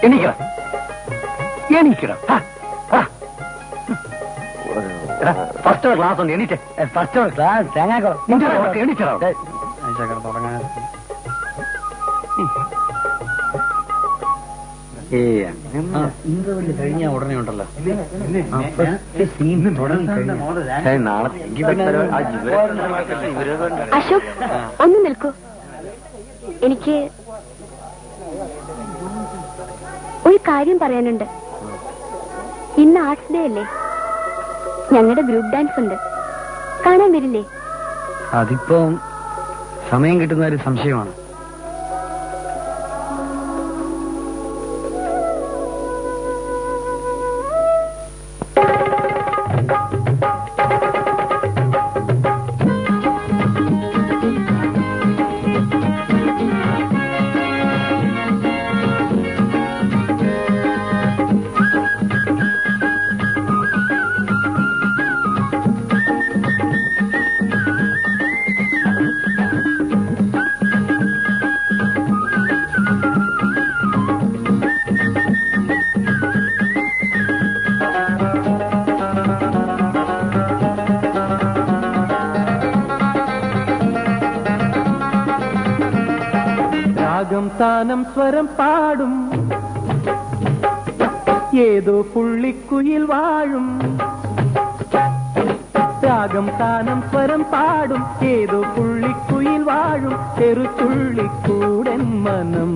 എണീക്കണം എണീക്കണം. First class ഉണ്ട്. എണീറ്റേ first class തേങ്ങാക്കോ എണീച്ചോ. കഴിഞ്ഞ ഉടനെ ഉണ്ടല്ലോ അശോക് ഒന്ന് നിൽക്കൂ. എനിക്ക് ഒരു കാര്യം പറയാനുണ്ട്. ഇന്ന് ആർട്സ് ഡേ അല്ലേ? ഞങ്ങളുടെ ഗ്രൂപ്പ് ഡാൻസ് ഉണ്ട്. കാണാൻ വരില്ലേ? അതിപ്പോ സമയം കിട്ടുന്ന ഒരു സംശയമാണ്. താനം സ്വരം പാടും ഏതോ പുള്ളിക്കുയിൽ വാഴും. രാഗം താനം സ്വരം പാടും ഏതോ പുള്ളിക്കുയിൽ വാഴും. ചെറുതുള്ളിക്കൂടൻ മനം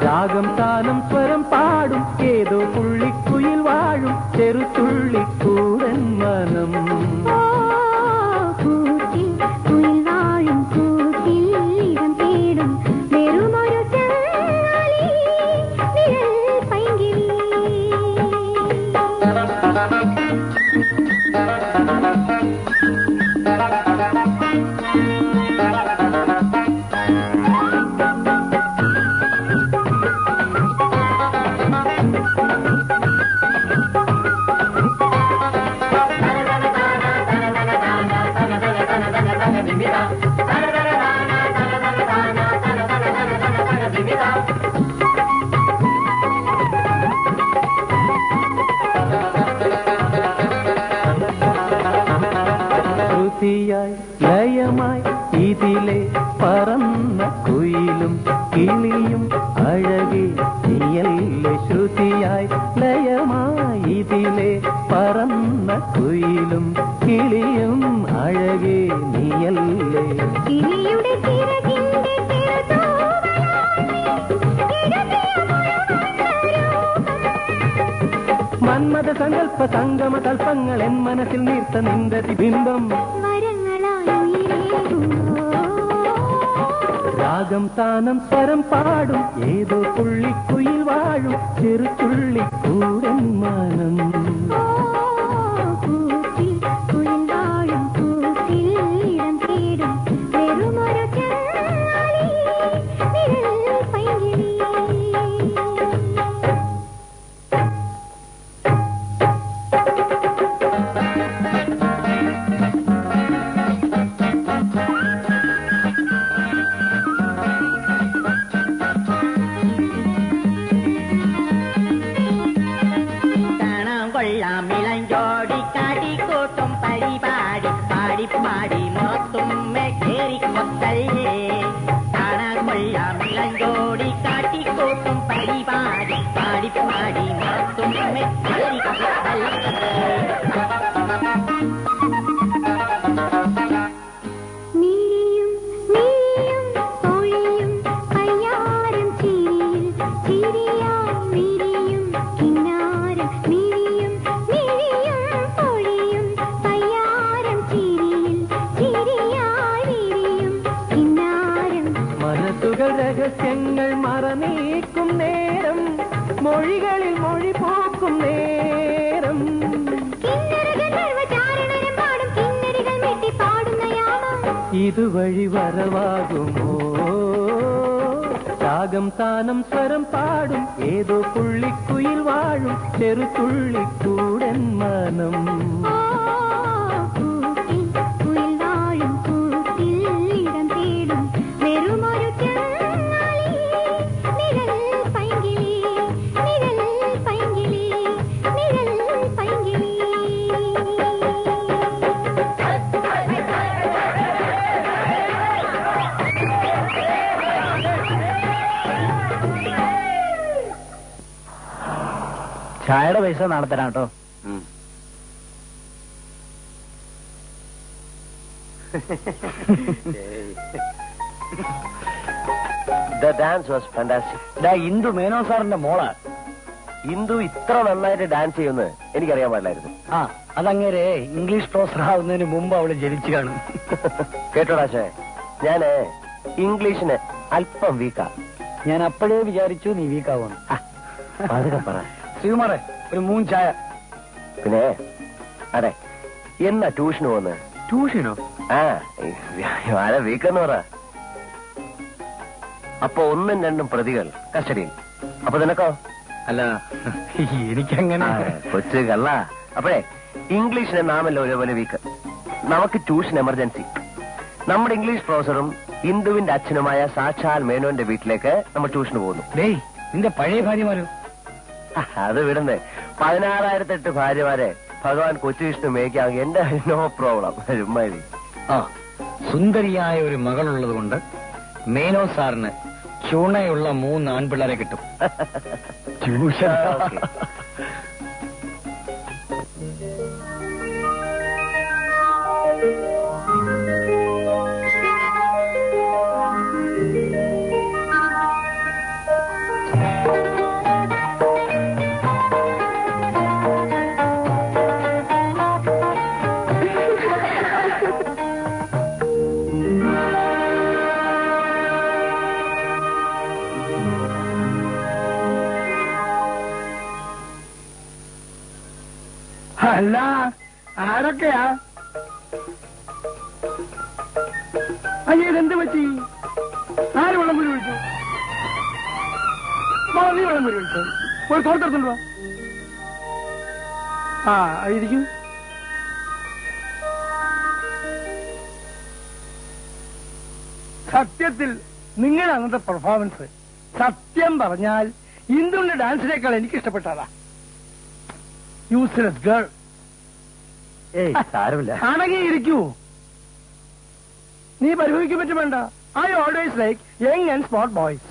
രാഗം താനം സ്വരം പാടും ഏതോ പുള്ളിക്കുയിൽ വാഴും. ചെറുതുള്ളിക്കൂടൻ മനം ശ്രുതിയായി ലയമായി ഇതിലെ പറന്ന കുയിലും കിളിയും അഴകെ നീയല്ലേ. ശ്രുതിയായി ലയമായി ഇതിലെ പറന്ന കുയിലും കിളിയും അഴകെ നീയല്ലേ. മന്മത സങ്കല്പ സംഗമ കൽപ്പങ്ങൾ എൻ മനസ്സിൽ നീർത്ത നിന്റെ ബിംബം. രാഗം താനം സ്വരം പാടും ഏതോ പുള്ളിക്കുയിൽ വാഴും. ചെറുതുള്ളിക്കൂടൻ മനം മിളഞ്ചോടി കാട്ടിക്കൂട്ടും പരിപാടി പാടി പാടി മുഖത്തുമ്മെ കേറി കൊത്തല്ലേ. കാണാൻ കൊള്ളാം മിളഞ്ചോടി കാട്ടിക്കൂട്ടും പരിപാടി പാടി പാടി മുഖത്തുമ്മെ കേറി കൊത്തല്ലേ. രഹസ്യങ്ങൾ മറനീക്കും നേരം മൊഴികളിൽ മൊഴി പോക്കും നേരം. ഇതുവഴി വരവാകുമോ രാഗം താനം സ്വരം പാടും ഏതോ പുള്ളിക്കുയിൽ വാഴും ചെറുതുള്ളിക്കൂടൻ മനം. ചായയുടെ പൈസ നാളെ തരാം കേട്ടോ. The dance was fantastic. Indu Menon സാറിന്റെ മോളാ. ഇന്ദു ഇത്ര നന്നായിട്ട് ഡാൻസ് ചെയ്യുമെന്ന് എനിക്കറിയാൻ പാടില്ലായിരുന്നു. ആ അതങ്ങേരെ ഇംഗ്ലീഷ് പ്രൊഫസർ ആവുന്നതിന് മുമ്പ് അവള് ജനിച്ചു കാണും. കേട്ടോടാ ശേ, ഞാന് ഇംഗ്ലീഷിന് അല്പം വീക്കാ. ഞാൻ അപ്പോഴേ വിചാരിച്ചു നീ വീക്കാവുന്നു. അതൊക്കെ പറ. ശ്രീകുമാറെ ഒരു 3 ചായ. പിന്നെ അതെ, എന്നാ ട്യൂഷന് പോന്ന്? ട്യൂഷനോ? ആരാ വീക്കെന്ന് പറ. അപ്പൊ 1ഉം 2ഉം പ്രതികൾ കസ്റ്റഡിയിൽ. അപ്പൊ നിനക്കോ? അല്ല എനിക്കങ്ങനെ കൊച്ചു കള്ള. അപ്പോഴേ ഇംഗ്ലീഷിന് നാമല്ലോ ഒരേപോലെ വീക്ക്. നമുക്ക് ട്യൂഷൻ എമർജൻസി. നമ്മുടെ ഇംഗ്ലീഷ് പ്രൊഫസറും ഇന്ദുവിന്റെ അച്ഛനുമായ സാക്ഷാൽ മേനോന്റെ വീട്ടിലേക്ക് നമ്മൾ ട്യൂഷന് പോകുന്നു. ഡേയ് നിന്റെ പഴയ ഭാര്യമാരോ? അത് വിടുന്നേ. 16,008 ഭാര്യമാരെ ഭഗവാൻ കൊച്ചു വിഷ്ണു മേയ്ക്കാമെങ്കിൽ എന്റെ നോ പ്രോബ്ലം. ചുമ്മാതി. ആ സുന്ദരിയായ ഒരു മകളുള്ളത് കൊണ്ട് മേനോ സാറിന് ചുണയുള്ള 3 ആൺപിള്ളേരെ കിട്ടും. ട്യൂഷൻ. അല്ല ആരൊക്കെയാ? അയ്യ ഇതെന്ത് പറ്റി? ആര് വെള്ളം കുരി വിളിച്ചു? നീ വെള്ളം കുരി വിളിച്ചു? ഒരു തോർത്തെടുത്തുണ്ടോ? ആ ഇരിക്കും. സത്യത്തിൽ നിങ്ങളുടെ അന്നത്തെ പെർഫോമൻസ് സത്യം പറഞ്ഞാൽ ഇന്ദുവിന്റെ ഡാൻസിനേക്കാൾ എനിക്ക് ഇഷ്ടപ്പെട്ടതാ. Useless girl. ഏയ് സാരമില്ല. അടങ്ങിയിരിക്കൂ. നീ പരിഭവിക്കാൻ പറ്റും വേണ്ട. I always like young and smart boys.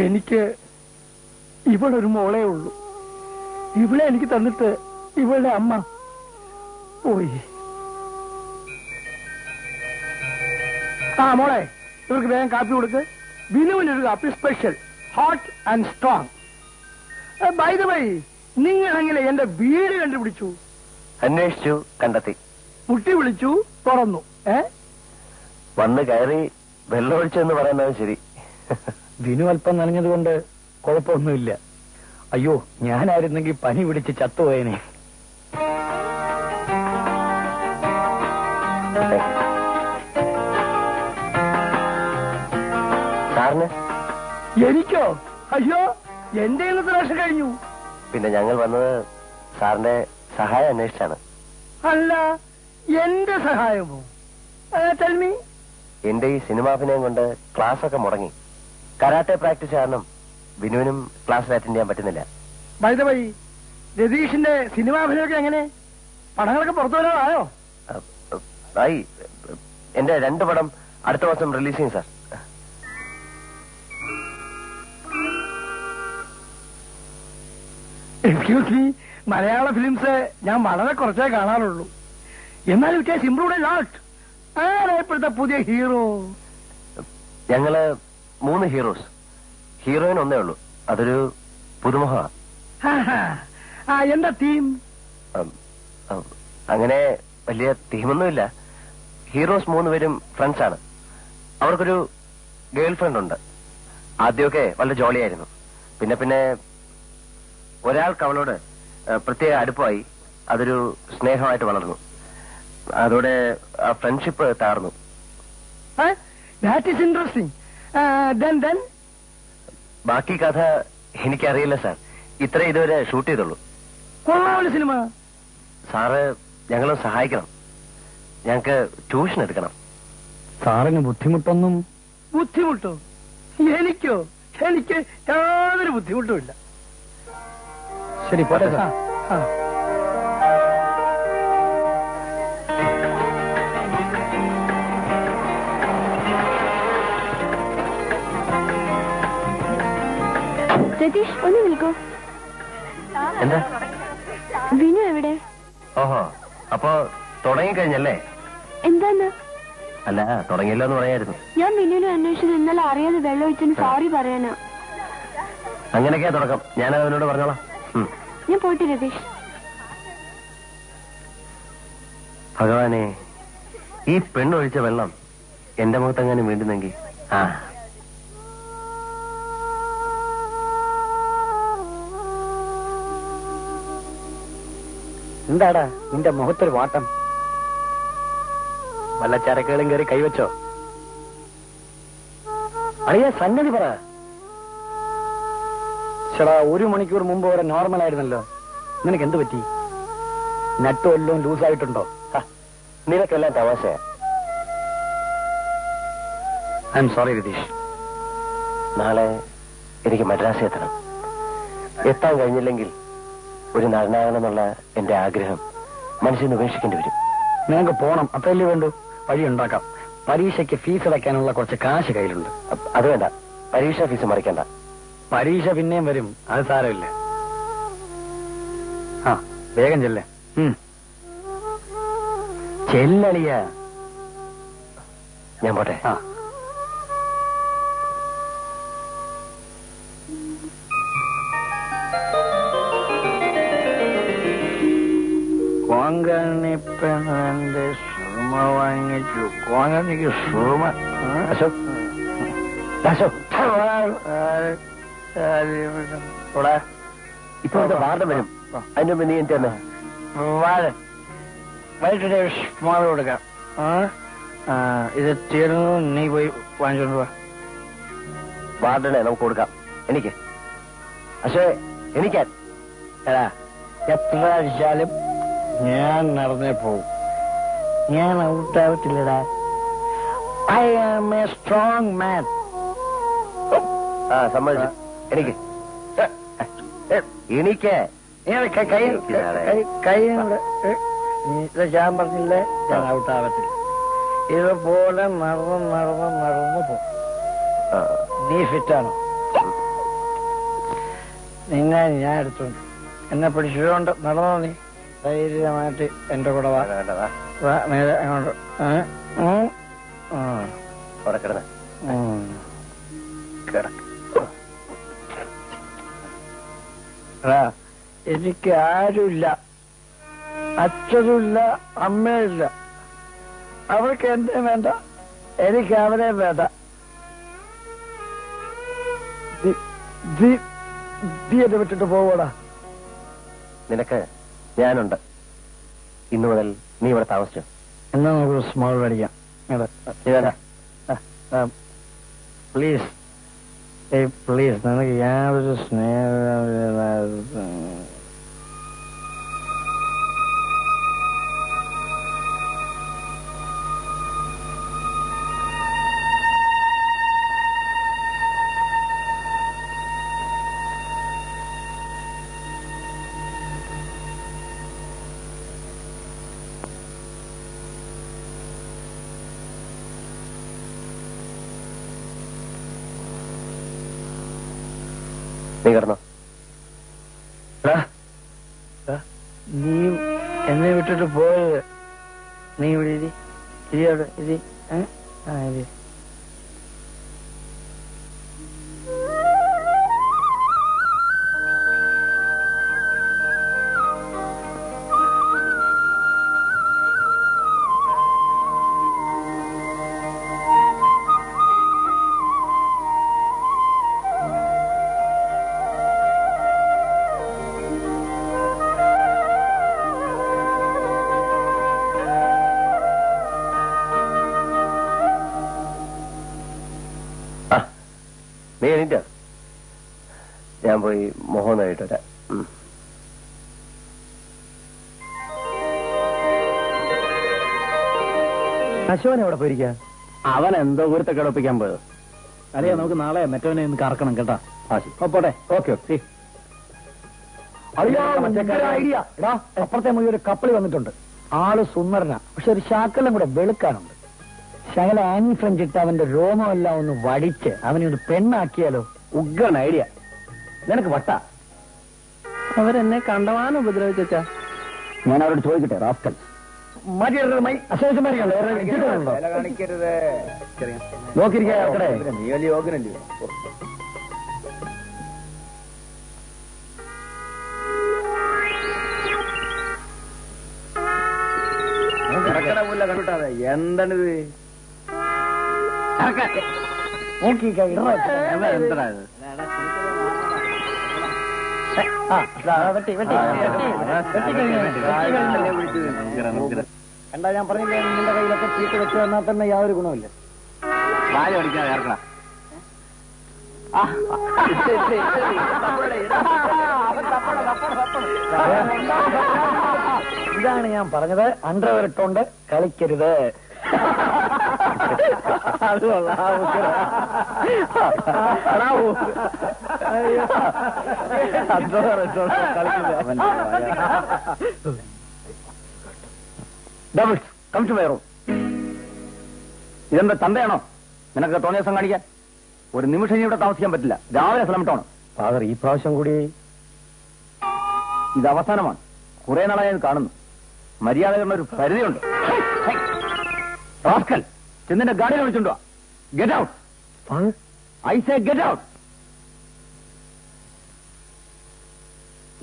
എനിക്ക് ഇവളൊരു മോളേ ഉള്ളൂ. ഇവളെ എനിക്ക് തന്നിട്ട് ഇവളുടെ അമ്മ പോയി. ആ മോളെ ഇവർക്ക് വേഗം കാപ്പി കൊടുക്ക്. ബിനുവിനൊരു കാപ്പി special, hot and strong. By the way, നിങ്ങളെങ്ങനെ എന്റെ വീട് കണ്ടുപിടിച്ചു? അന്വേഷിച്ചു, കണ്ടെത്തി. മുട്ടി വിളിച്ചു, തുറന്നു. വന്ന് കയറി വെള്ളമൊഴിച്ചെന്ന് പറയുന്നത് ശരി. ബിനു അല്പം നനഞ്ഞതുകൊണ്ട് കുഴപ്പമൊന്നുമില്ല. അയ്യോ ഞാനായിരുന്നെങ്കിൽ പനി പിടിച്ച് ചത്തുപോയനെ. സാറിന്? എനിക്കോ? അയ്യോ എന്റെ ഇന്നത്തെ പ്രാവശ്യം കഴിഞ്ഞു. പിന്നെ ഞങ്ങൾ വന്നത് സാറിന്റെ സഹായം അന്വേഷിച്ചാണ്. അല്ല എന്റെ സഹായമോ? തൽമി. എന്റെ ഈ സിനിമാഭിനയം കൊണ്ട് ക്ലാസ് ഒക്കെ മുടങ്ങി. കരാട്ടെ പ്രാക്ടീസ് കാരണം ബിനുവിനും ക്ലാസ്സിൽ അറ്റൻഡ് ചെയ്യാൻ പറ്റുന്നില്ല. ബൈ ദ വൈ, രതീഷിന്റെ സിനിമാഭിനയൊക്കെ എങ്ങനെ? പടങ്ങളൊക്കെ പുറത്തു വരാനായോ? ആയി. എന്റെ 2 പടം അടുത്ത മാസം റിലീസ് ചെയ്യും സാർ. എക്സ്ക്യൂസ് മീ, മലയാള ഫിലിംസ് ഞാൻ വളരെ കുറച്ചേ കാണാറുള്ളൂ. എന്നാലും it has improved a lot. ആരാ ഇപ്പോഴത്തെ പുതിയ ഹീറോ? ഞങ്ങള് 3 ഹീറോസ്. ഹീറോയിൻ ഒന്നേ ഉള്ളൂ. അതൊരു പുതുമുഖമാണ്. എന്താ തീം? അങ്ങനെ വലിയ തീമൊന്നുമില്ല. ഹീറോസ് 3 പേരും ഫ്രണ്ട്സ് ആണ്. അവർക്കൊരു ഗേൾ ഫ്രണ്ട് ഉണ്ട്. ആദ്യമൊക്കെ വളരെ ജോളിയായിരുന്നു. പിന്നെ ഒരാൾക്ക് അവളോട് പ്രത്യേക അടുപ്പമായി. അതൊരു സ്നേഹമായിട്ട് വളർന്നു. അതോടെ ആ ഫ്രണ്ട്ഷിപ്പ് താർന്നു. That is interesting. ദെൻ ബാക്കി കഥ എനിക്കറിയില്ല സാർ. ഇത്ര ഇതുവരെ ഷൂട്ട് ചെയ്തുള്ളൂ. കൊള്ളാമല്ലോ സിനിമ. സാറ് ഞങ്ങളെ സഹായിക്കണം. ഞങ്ങക്ക് ട്യൂഷൻ എടുക്കണം. സാറിന് ബുദ്ധിമുട്ടൊന്നും? ബുദ്ധിമുട്ടോ? എനിക്കോ? എനിക്ക് യാതൊരു ബുദ്ധിമുട്ടുമില്ല. ശരി, പോട്ടെ സാർ. ആ. രതീഷ്, ഒന്ന് നിൽക്കൂ. എന്താ? വിനു എവിടെ? ഓഹോ, അപ്പൊ തുടങ്ങിക്കഴിഞ്ഞല്ലേ? എന്താന്ന്? അല്ല, തുടങ്ങിയല്ലോ എന്ന് പറയായിരുന്നു. ഞാൻ വിനുവിനെ അന്വേഷിച്ചത് ഇന്നലെ അറിയാതെ വെള്ളം ഒഴിച്ചതിന് സോറി പറയാനാ. അങ്ങനെയൊക്കെയാ തുടക്കം. ഞാനത് അവനോട് പറഞ്ഞോളാം. ഞാൻ പോയിട്ട് രതീഷ്. ഭഗവാനെ, ഈ പെണ്ണൊഴിച്ച വെള്ളം എന്റെ മുഖത്തെങ്ങാനും വീണ്ടുന്നെങ്കിൽ. ആ, എന്താടാ നിന്റെ മുഖത്തൊരു വാട്ടം? വല്ല ചരക്കുകളും കയറി കൈവച്ചോ? അളിയ സംഗതി പറ. ചേടാ, 1 മണിക്കൂർ മുമ്പ് വരെ നോർമൽ ആയിരുന്നല്ലോ. നിനക്ക് എന്ത് പറ്റി? നട്ട് വല്ലതും ലൂസായിട്ടുണ്ടോ? നിനക്കെല്ലാം തമാശയാ. I am sorry Ratheesh. നാളെ എനിക്ക് മദ്രാസിൽ എത്തണം. എത്താൻ കഴിഞ്ഞില്ലെങ്കിൽ ഒരു നടനാകണമെന്നുള്ള എന്റെ ആഗ്രഹം മനസ്സിന് ഉപേക്ഷിക്കേണ്ടി വരും. നിനക്ക് പോണം, അത്രയല്ലേ വേണ്ടു. വഴി ഉണ്ടാക്കാം. പരീക്ഷയ്ക്ക് ഫീസ് അടയ്ക്കാനുള്ള കുറച്ച് കാശ് കയ്യിലുണ്ട്. അത് വേണ്ട, പരീക്ഷ ഫീസ് മറിക്കണ്ട. പരീക്ഷ പിന്നെയും വരും, അത് സാരമില്ല. ആ, വേഗം ചെല്ലേ. ചെല്ലളിയ. ഞാൻ പോട്ടെ. ആ, കോങ്കണിപ്പെണ്ണന്റെ സുർമ വാങ്ങിച്ചു. കോങ്കണിക്ക് സുർമ. അശോക്, അശോക്, ഇപ്പൊ വാർത്ത വരും. അതിന്റെ മുമ്പ് നീ എന്ത് തന്നെ വൈകിട്ട് സ്മോൾ കൊടുക്കാം. ഇത് തീർന്നു, നീ പോയി വാങ്ങിച്ചോണ്ട് പോവാ. വാർഡനെ നമുക്ക് കൊടുക്കാം. എനിക്ക് പക്ഷേ എനിക്കാൻ എടാ, എത്ര അടിച്ചാലും ഞാൻ നടന്നേ പോവും. ഞാൻ ഔട്ടാവത്തില്ലടാ. I am a strong man. ആ, സമ്മതിച്ചു. എനിക്ക് ഞാൻ പറഞ്ഞില്ലേ, ഞാൻ ഔട്ടാവത്തില്ല. ഇതുപോലെ നടന്ന് പോകും. നീ ഫിറ്റാണോ? നിന്നെ ഞാൻ എടുത്തോണ്ട് എന്നെ പിടിച്ചുകൊണ്ട് നടന്നോ. നീ ധൈര്യമായിട്ട് എന്റെ കൂടെ വാ. നേരെ അങ്ങോട്ട്. അവിടെ കിടന്ന് കിടക്ക്. എനിക്ക് ആരുമില്ല. അച്ഛനുമില്ല, അമ്മയില്ല. അവർക്ക് എന്നെ വേണ്ട, എനിക്ക് അവരെ വേണ്ട. നീ എന്നെ വിട്ടിട്ട് പോവടാ. നിനക്ക് ഞാനുണ്ട്. ഇന്നു മുതൽ നീ ഇവിടെ താമസിച്ചു. എന്നാ നമുക്ക് സ്മോൾ മേടിക്കാം. പ്ലീസ്, പ്ലീസ്, നിനക്ക് യാതൊരു സ്നേഹം. നീ കിടന്നോ. നീ എന്നെ വിട്ടിട്ട് പോയത്. നീ ഇവിടെ ഇരി. ഇരി അവിടെ ഇരി. ഇരി. എണീറ്റോ? ഞാൻ പോയി മുഖം കഴിയിട്ട് വരാം. അശോകൻ എവിടെ പോയിരിക്കുക? അവൻ എന്തോ ഗുരുത്തെ കിടപ്പിക്കാൻ പോയത്. അറിയാ, നമുക്ക് നാളെ മറ്റവനെ ഒന്ന് കറക്കണം കേട്ടാ. പോട്ടെ. Okay okay. ഐഡിയ. എടാ, അപ്പുറത്തെ മുഴുവൻ ഒരു കപ്പളി വന്നിട്ടുണ്ട്. ആള് സുന്ദരനാ, പക്ഷെ ഒരു ശാക്കെല്ലാം കൂടെ വെളുക്കാനുണ്ട്. ശകല ആനി ഫ്രഞ്ച് ഇട്ട് അവന്റെ രോമമെല്ലാം ഒന്ന് വടിച്ച് അവനെ ഒന്ന് പെണ്ണാക്കിയാലോ? ഉഗ്രൻ ഐഡിയ. നിനക്ക് വട്ട. അവരെന്നെ കണ്ടവാനും ഉപദ്രവിച്ചാ. ഞാൻ അവരോട് ചോദിക്കട്ടെ, റാസ്കൽ നോക്കിയിരിക്കേ. നീ വലിയ യോഗനല്ലേ? കണ്ടിട്ടാതെ എന്താണിത്? എന്താ ഞാൻ പറഞ്ഞില്ലേ, നിന്റെ കയ്യിലൊക്കെ ചീട്ട് വെച്ച് തന്നാൽ തന്നെ യാതൊരു ഗുണമില്ല. വാല് പഠിക്കാതെ ഇറക്കണം. ഇതാണ് ഞാൻ പറഞ്ഞത്, അണ്ടർവെയർ ഇട്ടോണ്ട് കളിക്കരുത്. ഇതെന്താ തന്തയാണോ? നിനക്ക് തോന്നിയ ദിവസം കാണിക്കാൻ? ഒരു നിമിഷം ഇനി ഇവിടെ താമസിക്കാൻ പറ്റില്ല. രാവിലെ സ്ഥലം വിട്ടോണം. ഫാദർ, ഈ പ്രാവശ്യം കൂടി ഇത് അവസാനമാണ്. കുറെ നാളായി ഇത് കാണുന്നു. മര്യാദകളുടെ ഒരു പരിധിയുണ്ട്. റാസ്കൽ, ചെന്നിന്റെ ഗാഡിയെ വിളിച്ചുണ്ടോ? Get out. I say get out.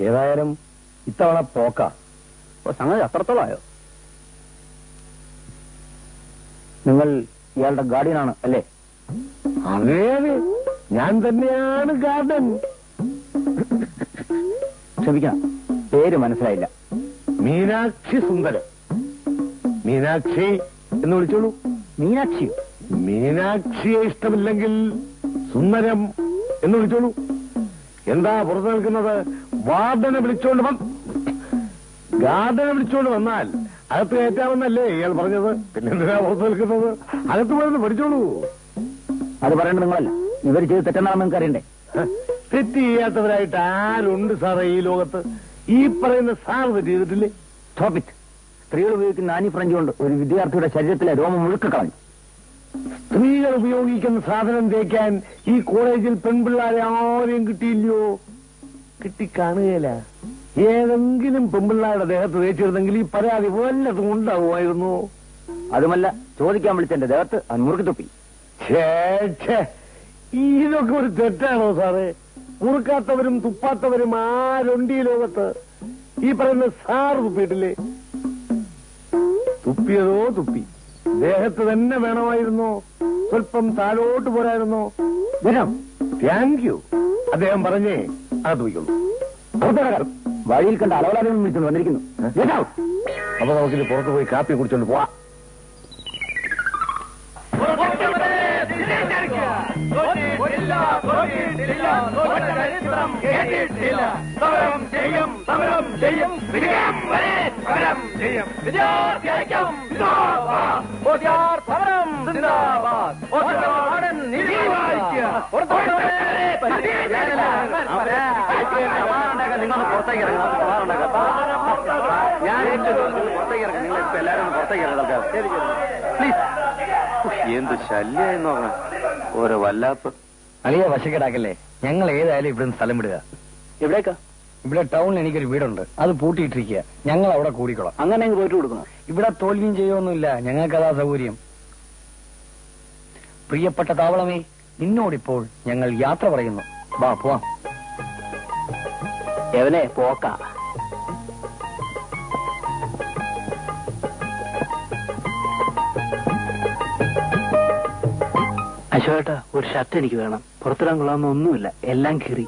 ഏതായാലും ഇത്തവണ പോക്ക. സംഗതി അത്രത്തോളായോ? നിങ്ങൾ ഇയാളുടെ ഗാർഡിയനാണ് അല്ലേ? അതെ അതെ, ഞാൻ തന്നെയാണ് ഗാർഡൻ. ക്ഷമിക്കണം, പേര് മനസ്സിലായില്ല. മീനാക്ഷി സുന്ദരം. മീനാക്ഷി എന്ന് വിളിച്ചോളൂ. മീനാക്ഷി? മീനാക്ഷിയെ ഇഷ്ടമില്ലെങ്കിൽ സുന്ദരം എന്ന് വിളിച്ചോളൂ. എന്താ പുറത്തു നിൽക്കുന്നത്? വാർഡനെ വിളിച്ചോണ്ട് ഗാർഡനെ വിളിച്ചോണ്ട് വന്നാൽ അകത്ത് കയറ്റാമെന്നല്ലേ ഇയാൾ പറഞ്ഞത്? പിന്നെ എന്തിനാ പുറത്തു നിൽക്കുന്നത്? അകത്ത് പോയെന്ന് പഠിച്ചോളൂ. അത് പറയേണ്ടത് നിങ്ങളല്ല. ഇവർ ചെയ്ത് തെറ്റെന്നാണെന്ന് നിങ്ങൾക്ക് അറിയണ്ടേ? തെറ്റ് ചെയ്യാത്തവരായിട്ട് ആരുണ്ട് സാറേ ഈ ലോകത്ത്? ഈ പറയുന്ന സാർ തെറ്റ് ചെയ്തിട്ടില്ലേ? ടോപ്പിക്. സ്ത്രീകൾ ഉപയോഗിക്കുന്ന ആനി ഫ്രഞ്ച് കൊണ്ട് ഒരു വിദ്യാർത്ഥിയുടെ ശരീരത്തിലെ രോമം മുഴുക്ക കളഞ്ഞു. സ്ത്രീകൾ ഉപയോഗിക്കുന്ന സാധനം തേക്കാൻ ഈ കോളേജിൽ പെൺപിള്ളാരെ ആരെയും കിട്ടിയില്ലയോ? കിട്ടിക്കാണുകയില്ല. ഏതെങ്കിലും പെൺപിള്ളാരുടെ ദേഹത്ത് തേച്ചിരുന്നെങ്കിൽ ഈ പരാതി വല്ലതും ഉണ്ടാവുമായിരുന്നു. അതുമല്ല, ചോദിക്കാൻ വിളിച്ചെന്റെ ദേഹത്ത് മുറുക്കി തുപ്പി. ഇതൊക്കെ ഒരു തെറ്റാണോ സാറേ? മുറുക്കാത്തവരും തുപ്പാത്തവരും ആരുണ്ട് ഈ ലോകത്ത്? ഈ പറയുന്ന സാർ തുപ്പിയിട്ടില്ലേ? തുപ്പിയതോ തുപ്പി. ദേഹത്ത് തന്നെ വേണമായിരുന്നോ? സ്വല്പം താഴോട്ട് പോരായിരുന്നോ? Thank you. അദ്ദേഹം പറഞ്ഞേ അത് തുപ്പിക്കുള്ളൂ. വഴിയിൽ കണ്ട അലവലാദികൾ വിളിച്ചുകൊണ്ട് വന്നിരിക്കുന്നു. അപ്പൊ നമുക്കിത് പുറത്തു പോയി കാപ്പി കുടിച്ചോണ്ട് പോവാം. നിങ്ങൾ പുറത്തേക്ക് ഇറങ്ങണം. ഞാൻ പുറത്തേക്ക് ഇറങ്ങാം. നിങ്ങൾ ഇപ്പൊ എല്ലാവരും പുറത്തേക്ക് ഇറങ്ങാം. പ്ലീസ്. എന്ത് ശല്യം നോക്കണം. ഓരോ വല്ലാപ്പ്. അളിയ വശക്കേടാക്കല്ലേ. ഞങ്ങൾ ഏതായാലും ഇവിടുന്ന് സ്ഥലം വിടുക. എവിടേക്കാ? ഇവിടെ ടൗണിൽ എനിക്കൊരു വീടുണ്ട്, അത് പൂട്ടിയിട്ടിരിക്കുക. ഞങ്ങൾ അവിടെ കൂടിക്കൊള്ളാം. അങ്ങനെ പോയിട്ട് കൊടുക്കണം. ഇവിടെ തോൽവിയും ചെയ്യുമൊന്നുമില്ല, ഞങ്ങൾക്കതാ സൗകര്യം. പ്രിയപ്പെട്ട താവളമേ, നിന്നോടിപ്പോൾ ഞങ്ങൾ യാത്ര പറയുന്നു. വാ പോവാം. എവനെ പോക്ക. അശോകേട്ടാ, ഒരു ഷർട്ട് എനിക്ക് വേണം. പുറത്തിടാൻ കൊള്ളാവുന്ന ഒന്നുമില്ല, എല്ലാം കീറി.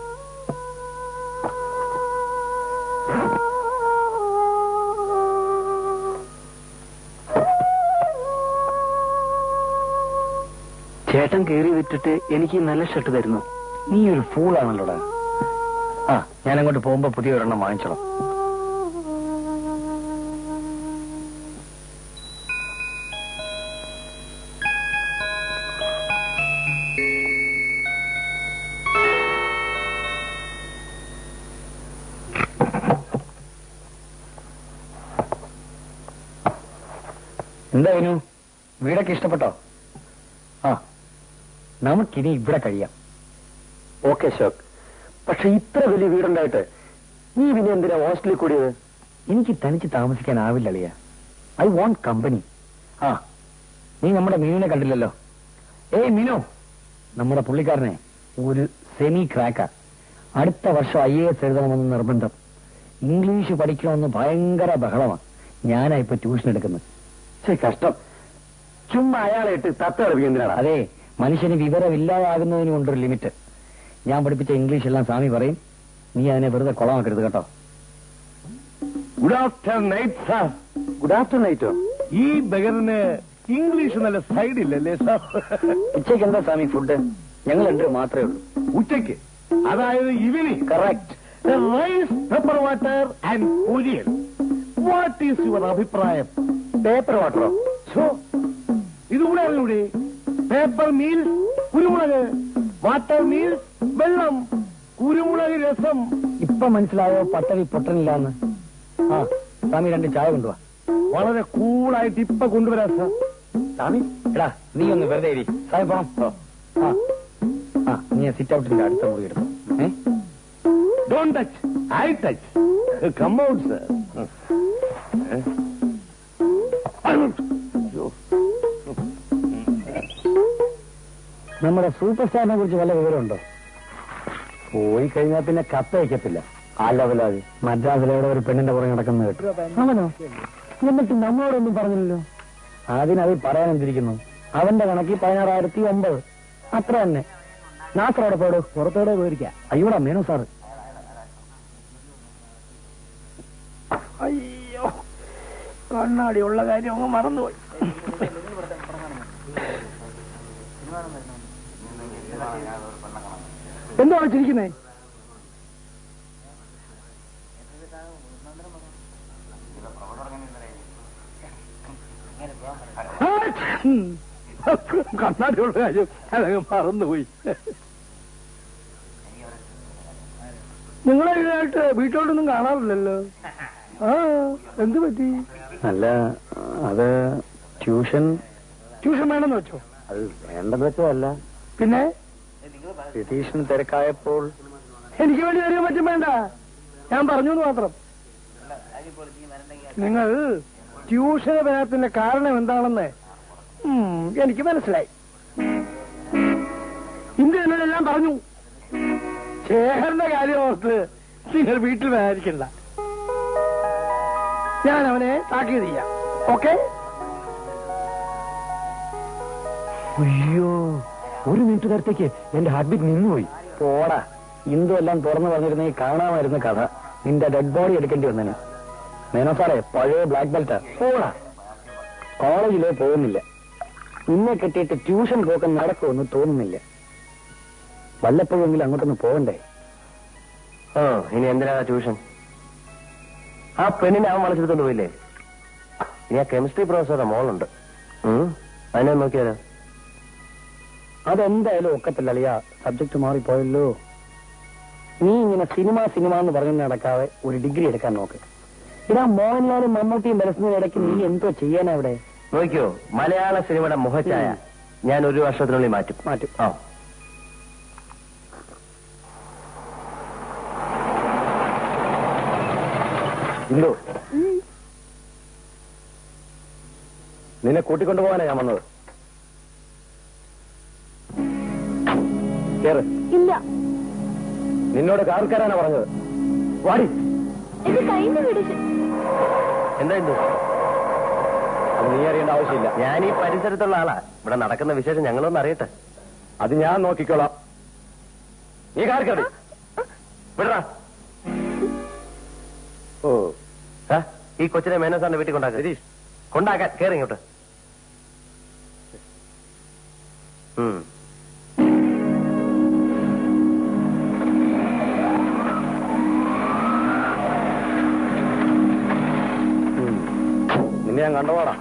ചേട്ടൻ കീറി വിറ്റിട്ട് എനിക്ക് നല്ല ഷർട്ട് തരുന്നു. നീ ഒരു ഫൂളാണല്ലോടാ. ആ, ഞാൻ അങ്ങോട്ട് പോകുമ്പോ പുതിയ ഒരെണ്ണം വാങ്ങിച്ചോളാം. എന്തായാലും വീടൊക്കെ ഇഷ്ടപ്പെട്ടോ? ആ, നമുക്കിനി ഇവിടെ കഴിയാം. ഓക്കെ അശോക്, പക്ഷെ ഇത്ര വലിയ വീടുണ്ടായിട്ട് നീ പിന്നെ എന്തിനാ ഹോസ്റ്റലിൽ കൂടിയത്? എനിക്ക് തനിച്ച് താമസിക്കാനാവില്ല അളിയ. I want company. ആ, നീ നമ്മുടെ മീനുവിനെ കണ്ടില്ലല്ലോ. ഏയ് മീനു, നമ്മുടെ പുള്ളിക്കാരനെ ഒരു സെമി ക്രാക്കാ. അടുത്ത വർഷം IAS എഴുതണമെന്ന് നിർബന്ധം. ഇംഗ്ലീഷ് പഠിക്കണമെന്ന് ഭയങ്കര ബഹളമാണ്. ഞാനാ ഇപ്പൊ ട്യൂഷൻ എടുക്കുന്നത്. കഷ്ടം. ചുമ്മാ അയാളെ ഇട്ട് തത്ത കളിപ്പിക്കുന്നതിനാണ്. അതെ, മനുഷ്യന് വിവരമില്ലാതാകുന്നതിന് കൊണ്ടൊരു ലിമിറ്റ്. ഞാൻ പഠിപ്പിച്ച ഇംഗ്ലീഷ് എല്ലാം സ്വാമി പറയും. നീ അതിനെ വെറുതെ കുളമാക്കരുത് കേട്ടോ. Good afternoon night sir. Good afternoon നൈറ്റോ? ഈ ബഗറിന് ഇംഗ്ലീഷ് നല്ല സൈഡില്ലല്ലേ സാർ? ഉച്ചയ്ക്ക് എന്താ സ്വാമി ഫുഡ്? ഞങ്ങൾ രണ്ടു മാത്രമേ ഉള്ളൂ. ഉച്ചയ്ക്ക്, അതായത് evening. Correct. Rice, pepper water and poriyal. What is your അഭിപ്രായം? പേപ്പർ വാട്ടറോ? ഇതുകൂടെ അറിഞ്ഞൂടെ? പേപ്പർ മീൽസ് കുരുമുളക്, വാട്ടർ മീൽസ് വെള്ളം, കുരുമുളക് രസം. ഇപ്പൊ മനസ്സിലായോ പട്ടവി പൊട്ടനില്ലാന്ന്? ആ, സ്വാമി 2 ചായ കൊണ്ടുവാ. വളരെ കൂളായിട്ട് ഇപ്പൊ കൊണ്ടുവരാം സാർ. സ്വാമി, എടാ നീ ഒന്ന് വെറുതെ ഇരി. സ്വാമി പോണം. ആ ആ, നീ സിറ്റ് ഔട്ടിന്റെ അടുത്ത മുറി എടുത്തു. Don't touch, I touch. Come out sir. നമ്മുടെ സൂപ്പർ സ്റ്റാറിനെ കുറിച്ച് വല്ല വിവരമുണ്ടോ? പോയി കഴിഞ്ഞാൽ പിന്നെ കത്ത് വയ്ക്കത്തില്ല. ആ ലെവലാത്. മദ്രാസിലെവിടെ ഒരു പെണ്ണിന്റെ പുറകെ നടക്കുന്നത് കേട്ടു. അവനോ? എന്നിട്ട് നമ്മളോടൊന്നും പറഞ്ഞില്ലല്ലോ. അതിനത് പറയാൻ എന്തിരിക്കുന്നു? അവന്റെ കണക്ക് 16,009. അത്ര തന്നെ. നാസറോടെ പോടോ, പുറത്തോടെ പോയിരിക്കാം. അയ്യോടാ മേനോ സാറ്. അയ്യോ, കണ്ണാടി ഉള്ള കാര്യം അങ്ങ് മറന്നുപോയി. എന്താ ചിരിക്കുന്നേ? കണ്ണാടി ഉള്ള കാര്യം അതങ്ങ് മറന്നുപോയി. നിങ്ങളെ ഇതിനായിട്ട് വീട്ടിലോട്ടൊന്നും കാണാറില്ലല്ലോ. ആ, എന്ത് പറ്റി? അല്ല, അത് ട്യൂഷൻ വേണമെന്ന് വെച്ചോ? അത് വേണ്ടെന്ന് വെച്ചോ അല്ല. പിന്നെ രതീഷിന് തിരക്കായപ്പോൾ എനിക്ക് വേണ്ടി അറിയാൻ പറ്റും. വേണ്ട, ഞാൻ പറഞ്ഞു എന്ന് മാത്രം. നിങ്ങൾ ട്യൂഷന് വരാത്തിന്റെ കാരണം എന്താണെന്ന് എനിക്ക് മനസ്സിലായി. ഇന്ന് എന്നോടെല്ലാം പറഞ്ഞു. ശേഖരന്റെ കാര്യം ഓർത്ത് നിങ്ങൾ വീട്ടിൽ വരാതിരിക്കണ്ട. ഞാൻ അവനെ താക്കീത് ചെയ്യാം. ഓക്കെ? അയ്യോ, 1 മിനിറ്റ് നേരത്തേക്ക് എന്റെ ഹാർട്ട് ബീറ്റ് നിന്നുപോയി. പോടാ, ഇന്ദു എല്ലാം തുറന്നു പറഞ്ഞിരുന്നെങ്കിൽ കാണാമായിരുന്നു കഥ. നിന്റെ ഡെഡ് ബോഡി എടുക്കേണ്ടി വന്നേനെ. മേനോ സാറേ, പഴയ ബ്ലാക്ക് ബെൽറ്റാ. പോടാ, കോളേജിലേ പോകുന്നില്ല. നിന്നെ കെട്ടിയിട്ട് ട്യൂഷൻ പോക്കാൻ നടക്കുമെന്ന് തോന്നുന്നില്ല. വല്ലപ്പോഴെങ്കിലും അങ്ങോട്ടൊന്ന് പോകണ്ടേ? ആ, ഇനി എന്തിനാ ട്യൂഷൻ? ആ പെണ്ണിനെ അവൻ വളച്ചെടുത്തോണ്ട് പോയില്ലേ? ഇനി ആ കെമിസ്ട്രി പ്രൊഫസറുടെ മോളുണ്ട്. അതിനെ നോക്കിയാലോ? അതെന്തായാലും ഒക്കത്തില്ല അളിയ. സബ്ജക്ട് മാറിപ്പോയല്ലോ. നീ ഇങ്ങനെ സിനിമ എന്ന് പറഞ്ഞു നടക്കാതെ ഒരു ഡിഗ്രി എടുക്കാൻ നോക്ക്. ഇതാ മോഹൻലാലും മമ്മൂട്ടിയും വരുന്നതിന് ഇടയ്ക്ക് നീ എന്തോ ചെയ്യാനാ ഇവിടെ? നോക്കിയോ, മലയാള സിനിമയുടെ മുഖച്ഛായ ഞാൻ 1 വർഷത്തിനുള്ളിൽ മാറ്റും. ആ, ഇല്ലോ, നിന്നെ കൂട്ടിക്കൊണ്ടുപോകാനാ ഞാൻ വന്നത്. കേറ്. ഇല്ല, നിന്നോട് കാർ കയറാനാ പറഞ്ഞത്. വാടി. എന്റെ കയ്യിൽ പിടിച്ച്. എന്താ ഇത്? അത് നീ അറിയേണ്ട ആവശ്യമില്ല. ഞാൻ ഈ പരിസരത്തുള്ള ആളാ. ഇവിടെ നടക്കുന്ന വിശേഷം ഞങ്ങളൊന്ന് അറിയട്ടെ. അത് ഞാൻ നോക്കിക്കോളാം. നീ കാർ കയറി. വിടറാ. ഓ, ഈ കൊച്ചിനെ മേനോ സാറിന്റെ വീട്ടിൽ കൊണ്ടാക്കാൻ കേറി ഇങ്ങോട്ട്. ഞാൻ കണ്ടുപോടാം.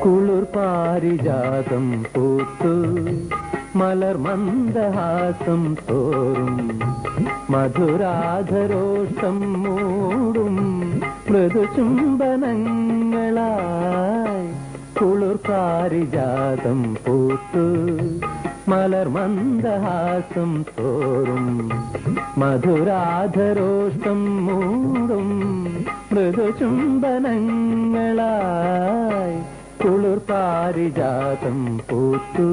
കുളിർ പാരിജാതം പൂത്തു മലർ മന്ദഹാസം തോറും മധുരാധരോഷം മൂടും മൃദുചുംബനങ്ങളായി. കുളിർ പാരിജാതം പൂത്തു മലർ മന്ദഹാസം തോറും മധുരാധരോഷം മൂടും മൃദുചുംബനങ്ങളായി. കുളിർ പാരിജാതം പൂത്തു.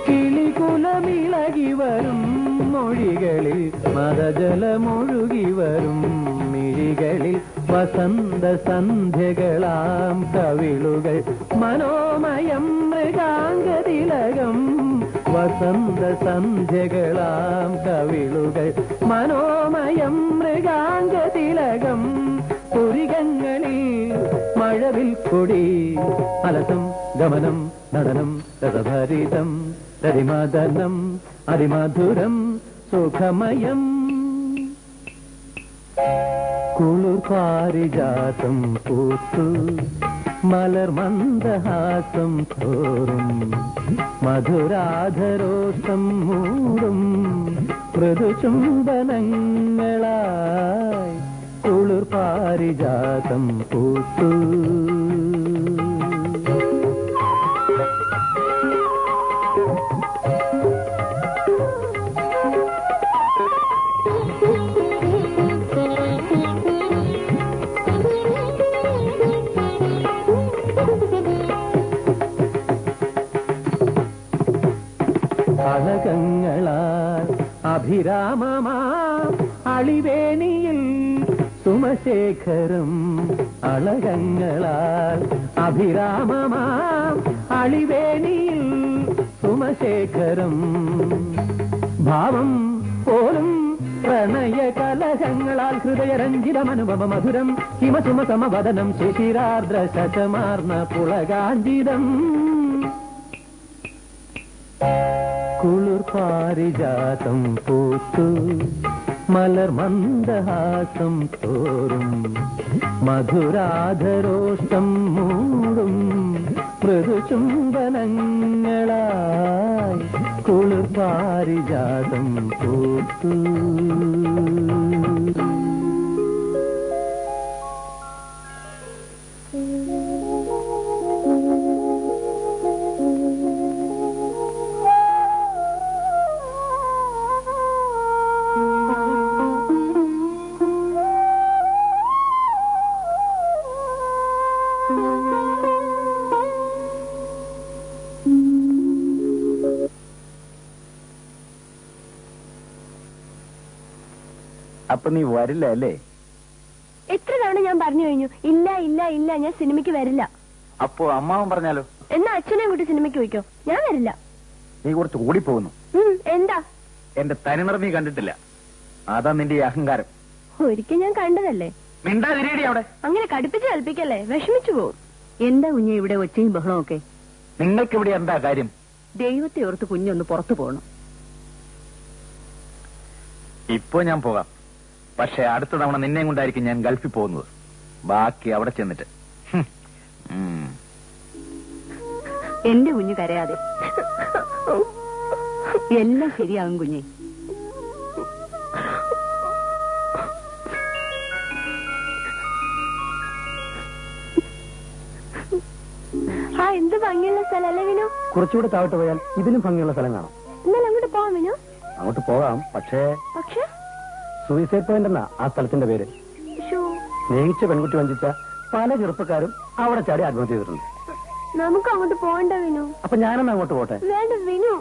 കിളികുലമിളകി വരും മൊഴികളിൽ മദജലമൊഴുകി വരും മിഴികളിൽ വസന്ത സന്ധ്യകളാം കവിളുകൾ മനോമയം മൃഗാംഗതിലകം. വസന്ത സന്ധ്യകളാം കവിളുകൾ മനോമയം മൃഗാംഗതിലകം. പുരികങ്ങളിൽ മഴവിൽ കൊടി അലസം ഗമനം നടനം രസഭരിതം രതിമദനം അതിമധുരം സുഖമയം. കുളിർ പാരിജാതം പൂത്തു മലർ മന്ദഹാസം തോറും മധുരാധരോഷം മൂടും മൃദുചുംബനങ്ങളായി. കുളിർ പാരിജാതം പൂത്തു. അളകങ്ങളാൽ അഭിരാമമാം അളിവേണിയിൽ സുമശേഖരം. അളകങ്ങളാൽ അഭിരാമമാം അളിവേണിയിൽ സുമശേഖരം. ഭാവം പോലും പ്രണയ കലഹങ്ങളാൽ ഹൃദയരഞ്ജിതമനുപമ മധുരം. ഹിമസുമ സമവദനം ശിശിരാർദ്ര ശതമാർന്ന പുളകാഞ്ചിതം. കുളിർ പാരിജാതം പൂത്തു മലർ മന്ദഹാസം തോറും മധുരാധരോഷം മൂടും മൃദുചുംബനങ്ങളായി. കുളിർ പാരിജാതം പൂത്തു. അപ്പൊ നീ വരില്ല അല്ലേ? എത്ര തവണ ഞാൻ പറഞ്ഞു കഴിഞ്ഞു, ഇല്ല ഇല്ല ഇല്ല ഞാൻ സിനിമയ്ക്ക് വരില്ല. അപ്പോ അമ്മാവൻ പറഞ്ഞാലോ? എന്നാ അച്ഛനെ കൂട്ടി സിനിമയ്ക്ക് പോയിക്കോ, ഞാൻ വരില്ല. നീ കുറച്ച് ഓടിപ്പോകുന്നു. എന്താ? എന്റെ തനിനിറ നീ കണ്ടിട്ടില്ല, അതാ നിന്റെ ഈ അഹങ്കാരം. ഒരിക്കൽ ഞാൻ കണ്ടതല്ലേ. മിണ്ടാതിരിയടി അവിടെ. അങ്ങനെ കടുപ്പിച്ച് കൽപ്പിക്കല്ലേ, വിഷമിച്ചു പോവും. എന്താ കുഞ്ഞെ ഇവിടെ ഒച്ചയും ബഹളവും ഒക്കെ? നിങ്ങൾക്കിവിടെ എന്താ കാര്യം? ദൈവത്തെ ഓർത്ത് കുഞ്ഞൊന്ന് പുറത്തു പോകണം. ഇപ്പോ ഞാൻ പോകാം. പക്ഷെ അടുത്ത തവണ നിന്നെയും കൊണ്ടായിരിക്കും ഞാൻ ഗൾഫിൽ പോകുന്നത്. ബാക്കി അവിടെ ചെന്നിട്ട്. എന്റെ കുഞ്ഞു കരയാതെ. എല്ലാം ശരിയാകും കുഞ്ഞെ. ആ എന്ത് ഭംഗിയുള്ള സ്ഥലല്ലേ വിനു. കുറച്ചുകൂടെ താഴോട്ട് പോയാൽ ഇതിലും ഭംഗിയുള്ള സ്ഥലം കാണാം. എന്നാൽ അങ്ങോട്ട് പോവാം വിനു. അങ്ങോട്ട് പോകാം. പക്ഷേ സൂയിസൈഡ് പോയിന്റ് എന്നാ ആ സ്ഥലത്തിന്റെ പേര്. സ്നേഹിച്ച പെൺകുട്ടി വഞ്ചിച്ച പല ചെറുപ്പക്കാരും അവിടെ ചാടി ആത്മഹത്യ ചെയ്തിട്ടുണ്ട്. നമുക്ക് അങ്ങോട്ട് പോകണ്ട വിനു. അപ്പൊ ഞാനെന്നാ അങ്ങോട്ട് പോട്ടെ? വേണ്ട വിനു.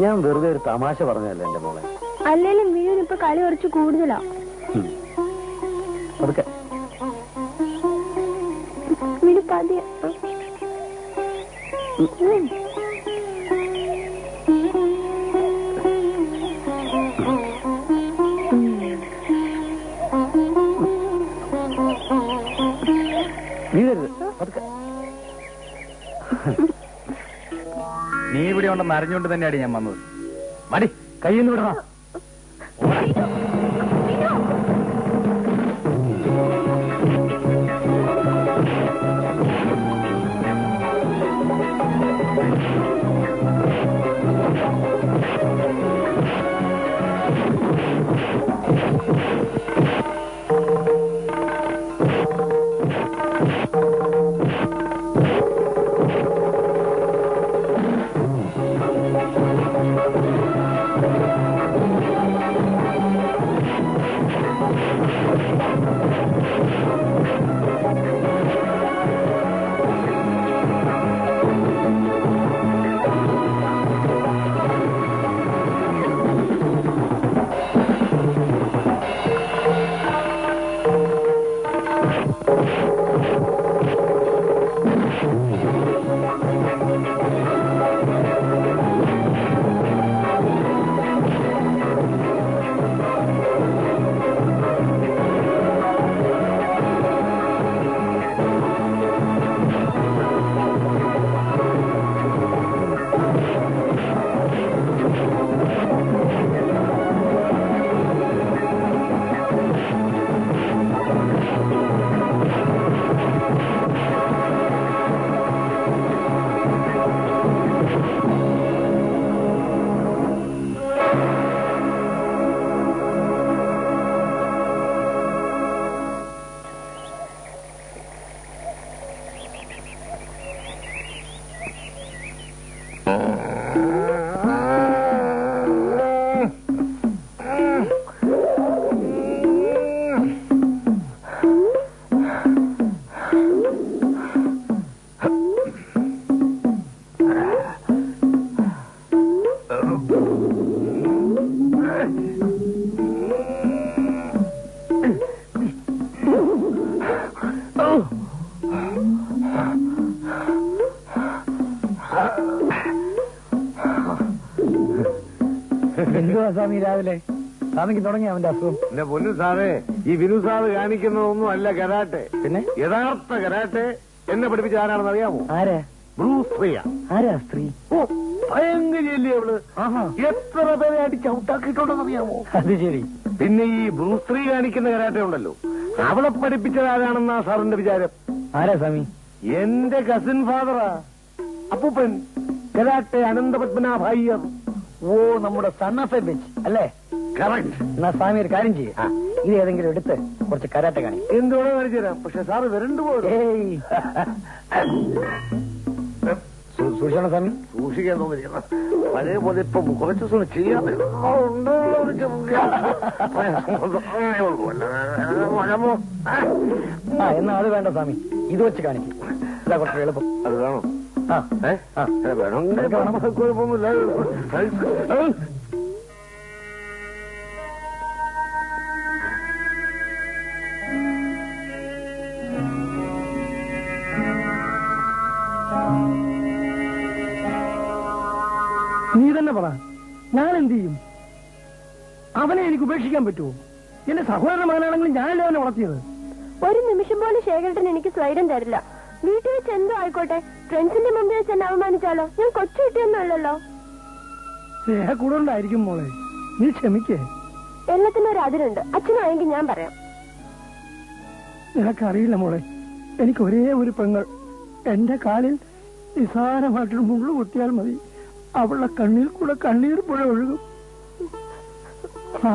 ഞാൻ വെറുതെ ഒരു തമാശ പറഞ്ഞതല്ലേ എന്റെ മോളെ. അല്ലേലും വിനുവിന് ഇപ്പൊ കളി കുറച്ച് കൂടുതലാ. അതൊക്കെ വിനു പതിയെ. നീ ഇവിടെ ഉണ്ടെന്ന് അറിഞ്ഞുകൊണ്ട് തന്നെയാണ് ഞാൻ വന്നത്. മടി കയ്യിൽ നിന്ന് വിടണം. എന്തുവാ സ്വാമി രാവിലെ? സ്വാമിക്ക് തുടങ്ങി അവന്റെ അസുഖം? എന്റെ പൊന്നു സാറേ, ഈ വിനു സാറ് കാണിക്കുന്നതൊന്നും അല്ല കരാട്ടെ. പിന്നെ യഥാർത്ഥ കരാട്ടെ എന്നെ പഠിപ്പിച്ച ആരാണെന്ന് അറിയാമോ? ആരാ? ബ്രൂസ്. ആരാ സ്ത്രീ? ഓ ഭയങ്കരല്ലേ അവള്. എത്ര പേരെ അടിച്ച് ഔട്ടാക്കിയിട്ടുണ്ടെന്ന് അറിയാമോ? അത് ശരി. പിന്നെ ഈ ബ്രൂസ് കാണിക്കുന്ന കരാട്ടെ ഉണ്ടല്ലോ, അവളെ പഠിപ്പിച്ചത് ആരാണെന്നാ സാറിന്റെ വിചാരം? ആരാ സ്വാമി? എന്റെ കസിൻ ഫാദറാ, അപ്പൂപ്പൻ കരാട്ടെ അനന്തപത്മനാഭ അയ്യർ. ഓ, നമ്മുടെ സൺ ഓഫ് എ ബിച്ച് അല്ലേ? കറക്റ്റ്. എന്നാ സ്വാമി ഒരു കാര്യം ചെയ്യ, ഇത് ഏതെങ്കിലും എടുത്ത് കുറച്ച് കരാട്ടെ കാണി. എന്തുകൂടെ കാണിച്ചു തരാം. പക്ഷെ സാറ് വരണ്ടു പോലും. സൂക്ഷിക്കണം സ്വാമി. സൂക്ഷിക്കാൻ തോന്നിരിക്കണം. പഴയ പോലെ ഇപ്പൊ കുറച്ച് ദിവസം ചെയ്യാതെ എന്നാ അത് വേണ്ട സ്വാമി, ഇത് വെച്ച് കാണിക്കും. ഇതാ കുറച്ച് എളുപ്പം. അത് വേണം. വേണമെങ്കിൽ കുഴപ്പമൊന്നുമില്ല. നീ തന്നെ പറ, ഞാൻ എന്ത് ചെയ്യും? അവനെ എനിക്ക് ഉപേക്ഷിക്കാൻ പറ്റുമോ? എന്റെ സഹോദരന്റെ മകനാണെങ്കിലും ഞാനല്ലേ അവനെ വളർത്തിയത്. ഒരു നിമിഷം പോലും ശേഖരട്ടൻ എനിക്ക് സ്വൈരം തരില്ല. വീട്ടിൽ വെച്ച് എന്തോ ആയിക്കോട്ടെ, ഫ്രണ്ട്സിന്റെ മുമ്പിൽ വെച്ച് എന്നെ അവമാനിച്ചാലോ? ഞാൻ കൊച്ചു കുട്ടിയൊന്നും അല്ലല്ലോ. സ്നേഹക്കൂടുണ്ടായിരിക്കും മോളെ, നീ ക്ഷമിക്കേ. എല്ലാത്തിനും ഒരു അതിരുണ്ട്. അച്ഛനാണെങ്കിൽ ഞാൻ പറയാം. നിനക്കറിയില്ല മോളെ, എനിക്ക് ഒരേ ഒരു പെങ്ങൾ. എന്റെ കാലിൽ നിസാരമായിട്ടൊരു മുള്ളു കുത്തിയാൽ മതി, അവളുടെ കണ്ണിൽ കൂടെ കണ്ണീർ പുഴ ഒഴുകും. ആ,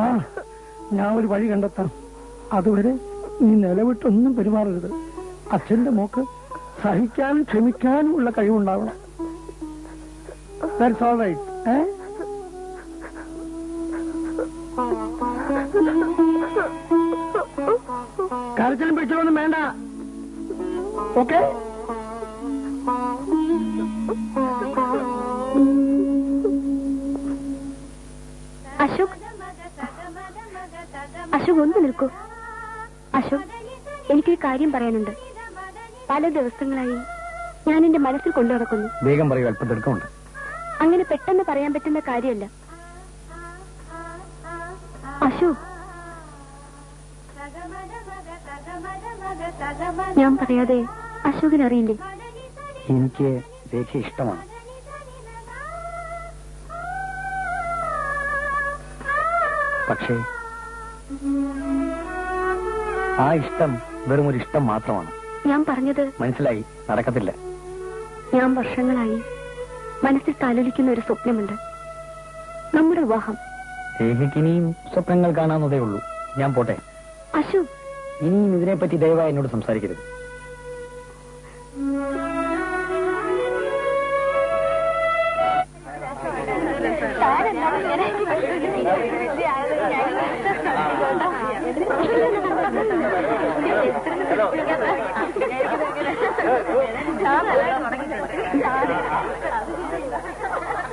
ഞാൻ ഒരു വഴി കണ്ടെത്താം. അതുവരെ നീ നിലവിട്ടൊന്നും പെരുമാറരുത്. അച്ഛന്റെ മോക്ക് സഹിക്കാനും ക്ഷമിക്കാനും ഉള്ള കഴിവുണ്ടാവണം. That's all right. കരച്ചിലും പിടിച്ചിലൊന്നും വേണ്ട. ഓക്കെ? അശോക്, അശോക് ഒന്ന് നിൽക്കൂ. അശോക്, എനിക്കൊരു കാര്യം പറയാനുണ്ട്. പല ദിവസങ്ങളായി ഞാൻ എന്റെ മനസ്സിൽ കൊണ്ടു നടക്കുന്നു. വേഗം പറയൂ, അല്പം തിടുക്കമുണ്ട്. അങ്ങനെ പെട്ടെന്ന് പറയാൻ പറ്റുന്ന കാര്യമല്ല. അശോക്, ഞാൻ പറയാതെ അശോകിന് അറിയില്ലേ? എനിക്ക് രേഖ ഇഷ്ടമാണ്. പക്ഷേ ആ ഇഷ്ടം വെറും ഒരു ഇഷ്ടം മാത്രമാണ്. ഞാൻ പറഞ്ഞത് മനസ്സിലായി, നടക്കത്തില്ല. ഞാൻ വർഷങ്ങളായി മനസ്സിൽ താലോലിക്കുന്ന ഒരു സ്വപ്നമുണ്ട്. നമ്മുടെ വിവാഹം. രേഖയ്ക്ക് ഇനിയും സ്വപ്നങ്ങൾ കാണാവുന്നതേ ഉള്ളൂ. ഞാൻ പോട്ടെ. അശോക്, ഇനിയും ഇതിനെപ്പറ്റി ദയവായി എന്നോട് സംസാരിക്കരുത്.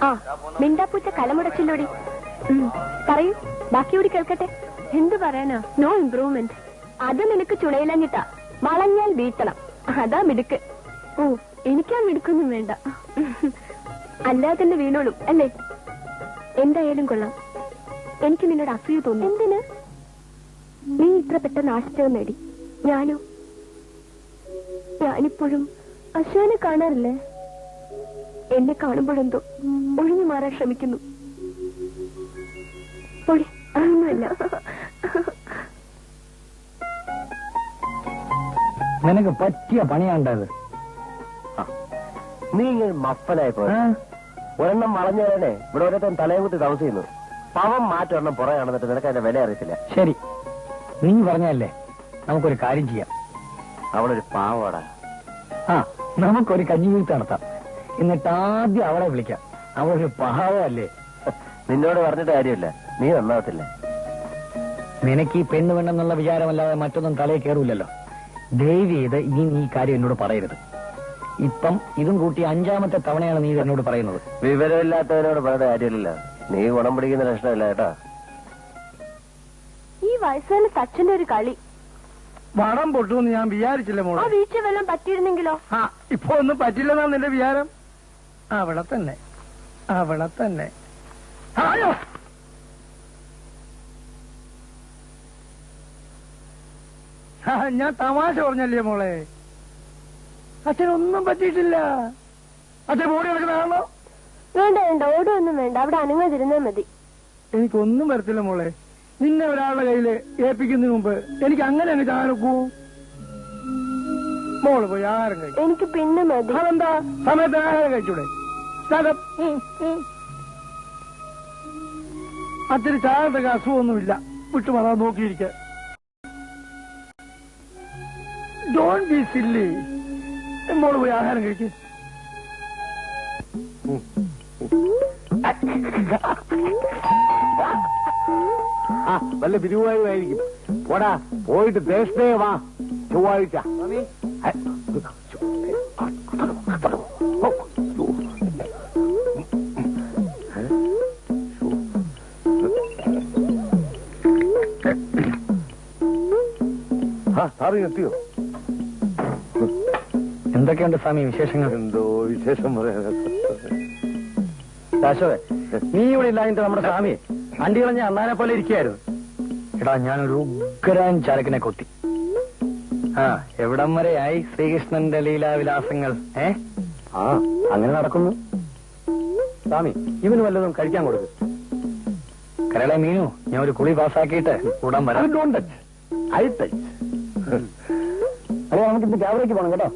ആ, മിണ്ടാപ്പൂച്ച കലമുടച്ചില്ലോടി. പറയൂ, ബാക്കി കൂടി കേൾക്കട്ടെ. എന്തു പറയാനാ? No improvement. അത് നിനക്ക് ചുണയിലഞ്ഞിട്ടാ. വളഞ്ഞാൽ വീട്ടണം, അതാ മിടുക്ക്. ഓ, എനിക്കാ മിടുക്കൊന്നും വേണ്ട. അല്ലാതെ തന്നെ വീണോളും അല്ലേ? എന്തായാലും കൊള്ളാം. എനിക്ക് നിന്നോട് അസൂയ തോന്നി. എന്തിന്? നീ ഇത്ര പെട്ടെന്ന് ആശ്ചര്യം നേടി. ഞാനോ? ഞാനിപ്പോഴും അശോനെ കാണാറില്ലേ? എന്നെ കാണുമ്പോഴെന്തോ ഒഴിഞ്ഞു മാറാൻ ശ്രമിക്കുന്നു. ഒന്നുമല്ല. നിനക്ക് പറ്റിയ പണിയാണ്ടത്. നീ ഇങ്ങനെ മപ്പനായി പോയ ഒരെണ്ണം വളഞ്ഞേനെ ഇവിടെ ഓരോരുത്തൻ തലയും കുത്തി താമസിക്കുന്നു. പവം മാറ്റൊരെണ്ണം പുറകെ നടന്നിട്ട് നിനക്ക് അതിന്റെ വില അറിയത്തില്ല. ശരി, നീ പറഞ്ഞല്ലേ, നമുക്കൊരു കാര്യം ചെയ്യാം. അവളൊരു പാവാടാ. ആ, നമുക്കൊരു കഞ്ഞിവീഴ്ത്ത് നടത്താം. എന്നിട്ട് ആദ്യം അവളെ വിളിക്കാം. അവളൊരു പാവല്ലേ. നിന്നോട് പറഞ്ഞിട്ട് കാര്യമില്ല, നീ നന്നാവത്തില്ല. നിനക്ക് ഈ പെണ്ണ് വേണമെന്നുള്ള വിചാരമല്ലാതെ മറ്റൊന്നും തലയിൽ കയറൂലല്ലോ. ദയവ് ചെയ്ത് ഇനി നീ ഈ കാര്യം എന്നോട് പറയരുത്. ഇപ്പം ഇതും കൂട്ടി 5ാമത്തെ തവണയാണ് നീ എന്നോട് പറയുന്നത്. വിവരമില്ലാത്തവരോട് പറഞ്ഞ കാര്യമില്ലല്ലോ. നീ ഗുണം പിടിക്കുന്ന ലക്ഷണമില്ല കേട്ടോ. ഈ വയസ്സുകാലത്ത് അച്ഛന്റെ ഒരു കളി. വടം പൊട്ടുമെന്ന് ഞാൻ വിചാരിച്ചില്ല ആ മോളെ. വീഴ്ച വല്ലതും പറ്റിയിരുന്നെങ്കിലോ? ആ, ഇപ്പൊ ഒന്നും പറ്റില്ലെന്നാ നിന്റെ വിചാരം? അവിടെ തന്നെ, അവിടെ തന്നെ. ആയോ, ഞാൻ തമാശ പറഞ്ഞല്ലേ മോളെ. അച്ഛനൊന്നും പറ്റിയിട്ടില്ല. അച്ഛൻ ഓടി നടക്കുന്നതാണോ? വേണ്ട വേണ്ട, ഓടുമൊന്നും വേണ്ട. അവിടെ അനങ്ങാതിരുന്നാ മതി. എനിക്കൊന്നും വരത്തില്ല മോളെ. നിന്നെ ഒരാളുടെ കയ്യില് ഏൽപ്പിക്കുന്നതിന് മുമ്പ് എനിക്ക് അങ്ങനെ അങ്ങ് ചാനക്കൂ. മോള് പോയി ആഹാരം കഴിക്കും. എനിക്ക് പിന്നെ മതി. അതെന്താ, സമയത്ത് ആഹാരം കഴിച്ചൂടെ? അച്ഛന് ചായത്തൊക്കെ അസുഖമൊന്നുമില്ല. വിട്ടുമാറാ നോക്കിയിരിക്ക. Don't be silly. മോള് പോയി ആഹാരം കഴിക്ക്. ആ, വല്ല തിരുവായുമായിരിക്കും. പോടാ, പോയിട്ട് ദേശത്തേ വാ. ചൊവ്വാഴ്ച. സാറി എത്തിയോ? എന്തൊക്കെയുണ്ട് സ്വാമി വിശേഷങ്ങൾ? എന്തോ വിശേഷം പറയാനൊക്കെ. ദാശോവേ, നീ ഇവിടെ ഇല്ലാഞ്ഞിട്ട് നമ്മുടെ സ്വാമി അണ്ടി കളഞ്ഞ അണ്ണാനെ പോലെ ഇരിക്കുകയായിരുന്നു. എടാ, ഞാനൊരു ഉഗ്രൻ ചരക്കിനെ കൊത്തി. ആ, എവിടം വരെയായി ശ്രീകൃഷ്ണന്റെ ലീലാവിലാസങ്ങൾ? ആ, അങ്ങനെ നടക്കുന്നു. സ്വാമി ഇവന് വല്ലതും കഴിക്കാൻ കൊടുക്ക്. കരളെ മീനു, ഞാൻ ഒരു കുളി പാസ്സാക്കിയിട്ട് കൂടാൻ വരാം. Don't touch, I touch. അതെ, നമുക്ക് ഇന്ന് ക്യാബറേക്ക് പോകണം കേട്ടോ.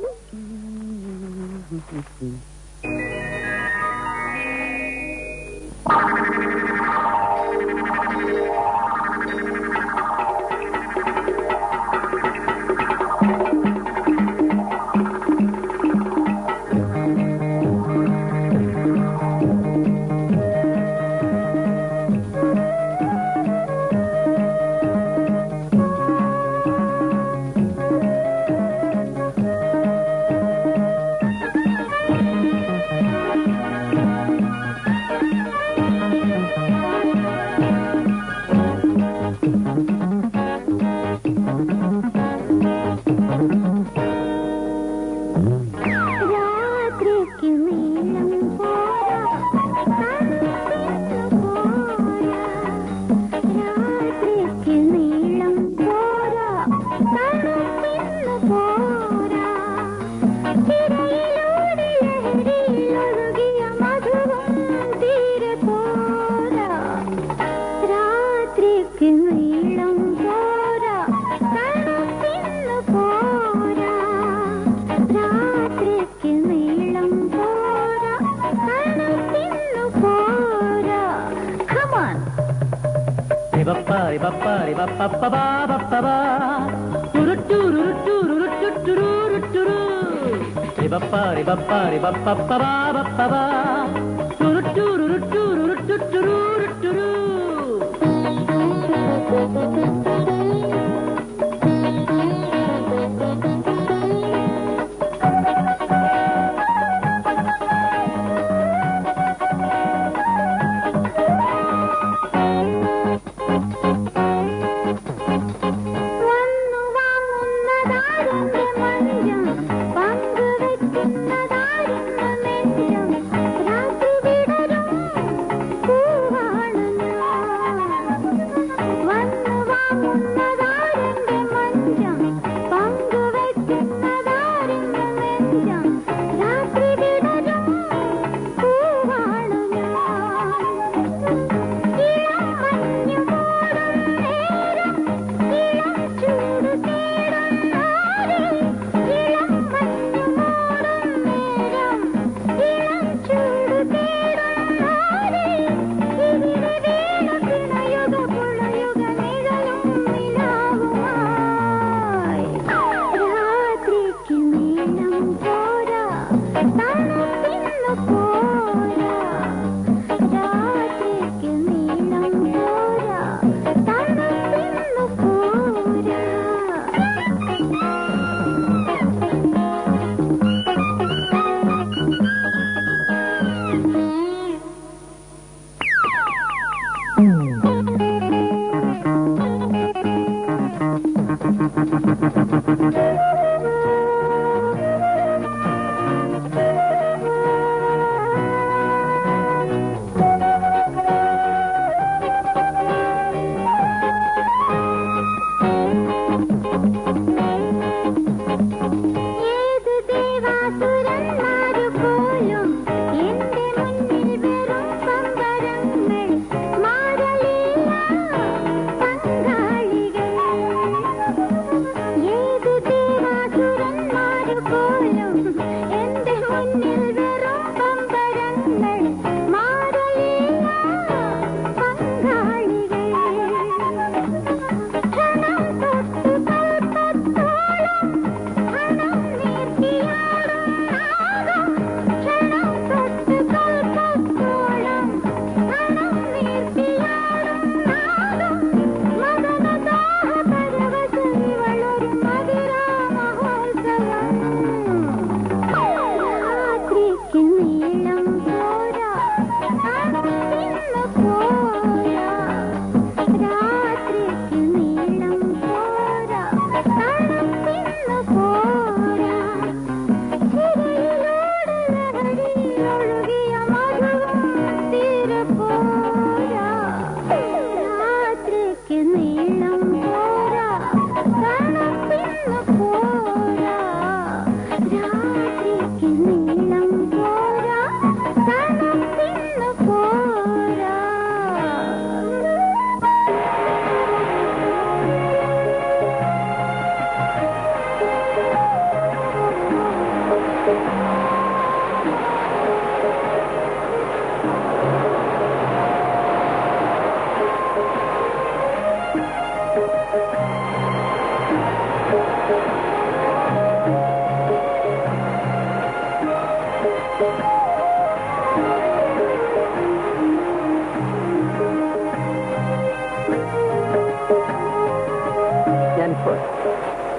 ഞാനിപ്പോ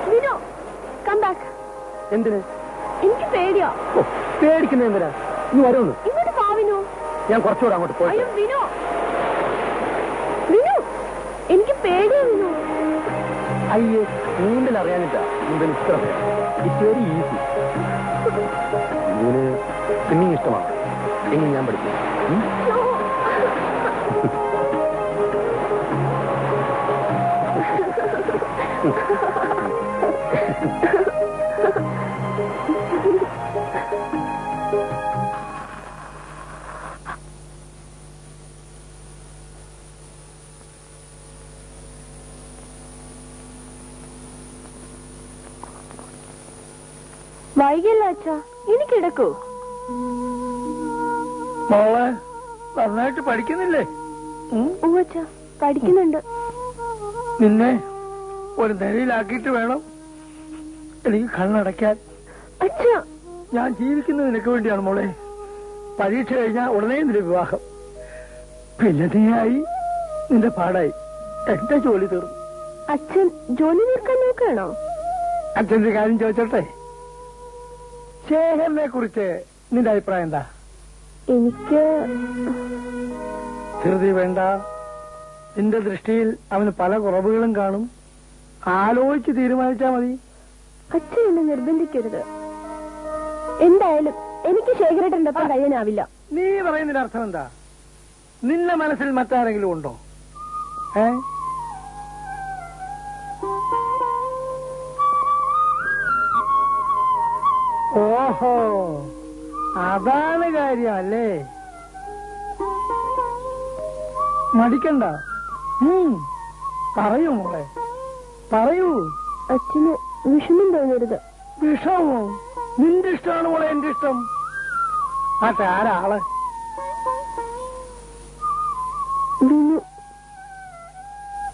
വിനു കം ബാക്ക്. എന്തിന്? എനിക്ക് പേടിയോ? ഓ, പേടിക്കുന്ന എന്തിനാ? നീ വരുമെന്ന്. ഇങ്ങോട്ട് വാ വിനു. ഞാൻ കുറച്ചുകൂടെ അങ്ങോട്ട് പോയി. അയ്യോ വിനു, വിനു എനിക്ക് പേടിയോ വിനു. അയ്യേ, നീന്തൽ അറിയാനിട്ടാ നീന്തൽ ഇത്ര ഇറ്റ്സ് വെരി ഈസി. ഇതിന് സ്വിമ്മിങ് ഇഷ്ടമാണ് എങ്കിൽ ഞാൻ പഠിക്കും. No. വൈകില്ല അച്ഛാ, ഇനി കിടക്കൂ. മോളെ നന്നായിട്ട് പഠിക്കുന്നില്ലേ? അച്ഛാ പഠിക്കുന്നുണ്ട്. നിന്നെ ഒരു നിലയിലാക്കിയിട്ട് വേണം എനിക്ക് കണ്ണടയ്ക്കാൻ. അച്ഛാ ഞാൻ ജീവിക്കുന്നത് നിനക്ക് വേണ്ടിയാണ് മോളെ. പരീക്ഷ കഴിഞ്ഞാൽ ഉടനെ നിന്റെ വിവാഹം, പിന്നെ നീയായി നിന്റെ പാടായി, എന്റെ ജോലി തീർന്നു. അച്ഛൻ ജോലി തീർക്കാൻ നോക്കുകയാണോ? അച്ഛന്റെ കാര്യം ചോദിച്ചോട്ടെ, ശേഖരനെ കുറിച്ച് നിന്റെ അഭിപ്രായം എന്താ? എനിക്ക് ധൃതി വേണ്ട. നിന്റെ ദൃഷ്ടിയിൽ അവന് പല കുറവുകളും കാണും. ആലോചിച്ച് തീരുമാനിച്ചാ മതി. അച്ഛൻ എന്നെ നിർബന്ധിക്കരുത്. എന്തായാലും എനിക്ക് ശേഖരേട്ടന്റെ ഒപ്പം കഴിയാനാവില്ല. നീ പറയുന്നതിന്റെ അർത്ഥം എന്താ? നിന്റെ മനസ്സിൽ മറ്റാരെങ്കിലും ഉണ്ടോ? ഓഹോ, അതാണ് കാര്യം അല്ലേ? മടിക്കണ്ട, പറയൂ മോളെ, പറയൂ. അച്ഛന് വിഷമം തോന്നരുത്. വിഷമോ? നിന്റെ ഇഷ്ടമാണ് മോളെ എന്റെ ഇഷ്ടം. ആരാള്? വിനു.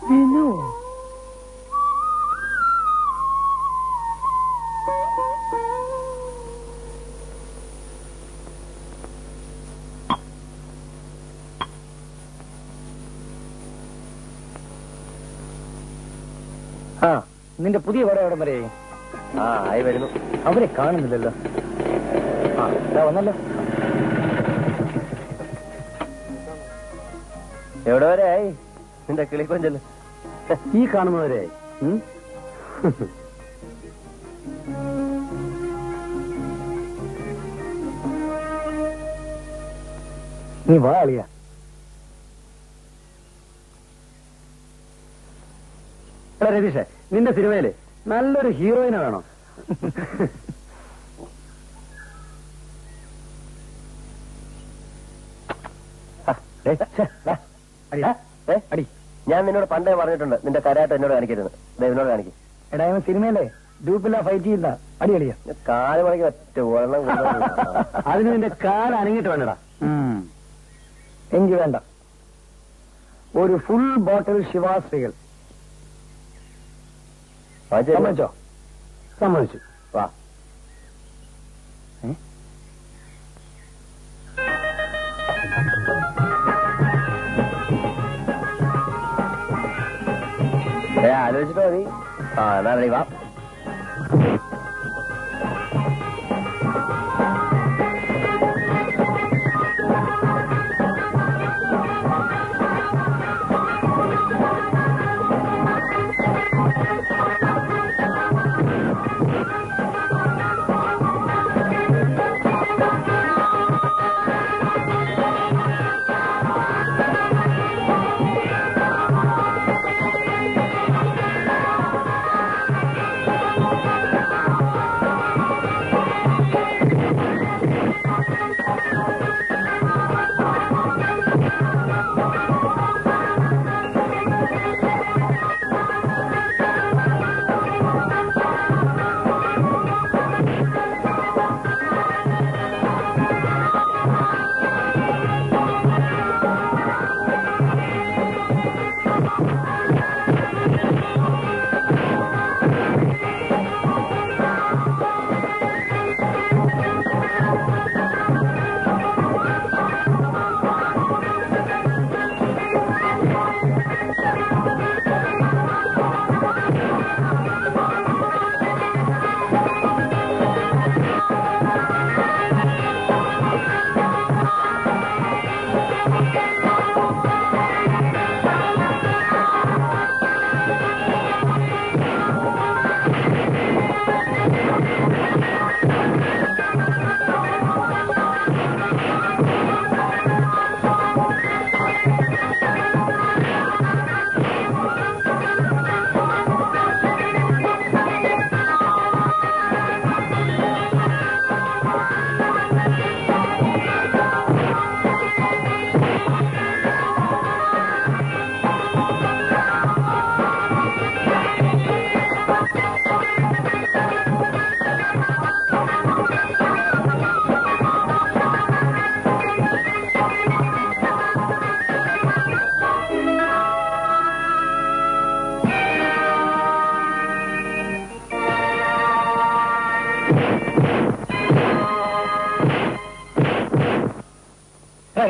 വിനു? ആ, നിന്റെ പുതിയ പടം എവിടം വരെ? ആയി വരുന്നു. അവരെ കാണുന്നില്ലല്ലോ. ആ, ഇതാ വന്നല്ലോ. എവിടെ വരെ ആയി നിന്റെ കിളിക്കൊഞ്ചല്? ഈ കാണുന്നവരെ. നീ വാ അളിയ. രതീഷേ, നിന്റെ സിനിമയില് നല്ലൊരു ഹീറോയിനെ വേണം. അടി, ഞാൻ നിന്നോട് പണ്ടേ പറഞ്ഞിട്ടുണ്ട് നിന്റെ കരാട്ട് എന്നോട് കാണിക്കരുത്. എന്നോട് കാണിക്കും. എടാ, ഇവൻ സിനിമയിലെ ഗ്രൂപ്പില്ല, ഫൈറ്റ് ചെയ്യില്ല. അടി അടിയ. കാല് മണിക്ക് ഒറ്റ വെള്ളം അതിന് നിന്റെ കാല് അനങ്ങിട്ട് വേണ്ടടാ. എങ്കിൽ വേണ്ട, ഒരു ഫുൾ ബോട്ടിൽ ശിവാശ്രീകൾ. സമ്മതിച്ചോ? സമ്മതിച്ചു. വാ. ആലോചിച്ചിട്ടോ മതി. എന്നാ റെഡി, വാ.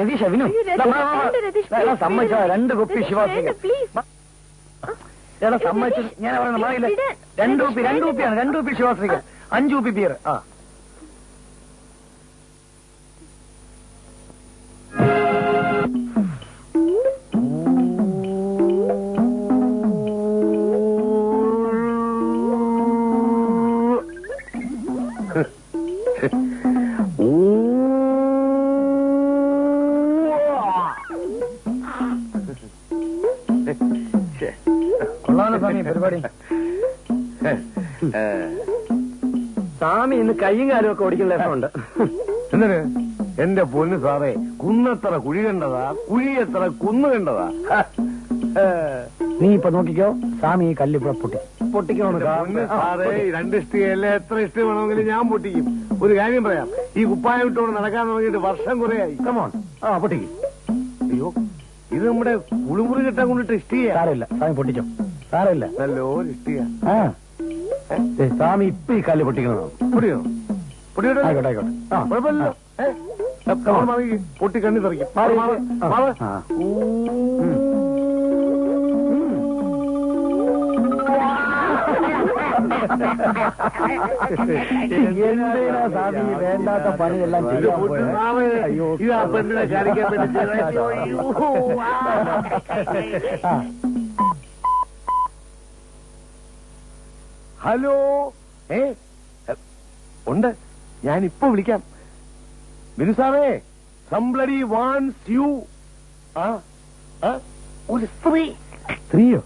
രതീഷ വിനു അയ്യോ, രതീഷ്, വേണ്ട, രതീഷ്, please, സമ്മതിച്ച വിട്. 2 കുപ്പി രതീഷ്, ശിവാസിക വേണ്ട, please. എടാ സമ്മതിച്ചു ഞാൻ അവിടെ മാറിയില്ല. വിട്. 2 കുപ്പി രതീഷ്, 2 കുപ്പിയാണ് 2 കുപ്പി ശിവാസിക 5 കുപ്പി ബിയർ. ആ കൊള്ളാലോ സ്വാമി പരിപാടി. സ്വാമി ഇന്ന് കൈയും കാലും ഒക്കെ ഓടിക്കുന്ന രസമുണ്ട്. എന്തിന്? എന്റെ പൊന്ന് സാറേ, കുന്നെത്ര കുഴി കണ്ടതാ, കുഴി എത്ര കുന്ന് കണ്ടതാ. നീ ഇപ്പൊ നോക്കിക്കോ, സ്വാമി ഈ കല്ല് ഇവിടെ പൊട്ടിക്കണമെന്ന് പൊന്ന് സാറേ, 2 ഇഷ്ടികയല്ല, എത്ര ഇഷ്ടി വേണമെങ്കിലും ഞാൻ പൊട്ടിക്കും. ഒരു കാര്യം പറയാം, ഈ കുപ്പായം ഇട്ടുകൊണ്ട് നടക്കാൻ തുടങ്ങിയിട്ട് വർഷം കുറയായി. കമോൺ. ആ പൊട്ടിക്കും. അയ്യോ, ഇത് നമ്മുടെ കുളിമുറി കെട്ടാൻ കൊണ്ടിട്ട് ഇഷ്ടിക. സാരമില്ല, സ്വാമി പൊട്ടിച്ചോ, സാരമില്ല. നല്ലൊരു ഇഷ്ടിക. ആ സ്വാമി ഇപ്പൊ ഈ കല്ല് പൊട്ടിക്കണോ? പൊടിയോ? പൊടിയോ? ആയിക്കോട്ടെ ആയിക്കോട്ടെ. ആ കുഴപ്പമില്ലല്ലോ. പൊട്ടി കണ്ണി തെറിക്കും. ആ. എന്തിനാ സ്വാമി വേണ്ടാത്ത പണിയെല്ലാം ചെയ്യാൻ പോയത്? അയ്യോ. ഇത് ആ പെണ്ണിനെ കാണിക്കാൻ വേണ്ടി ചെയ്തതാ. ആ. ഹലോ. ഉണ്ട്, ഞാൻ ഇപ്പൊ വിളിക്കാം. ബിനു സാറേ, സംബ്ലഡി വാണ്ട്സ് യു. ഒരു സ്ത്രീ. സ്ത്രീയോ?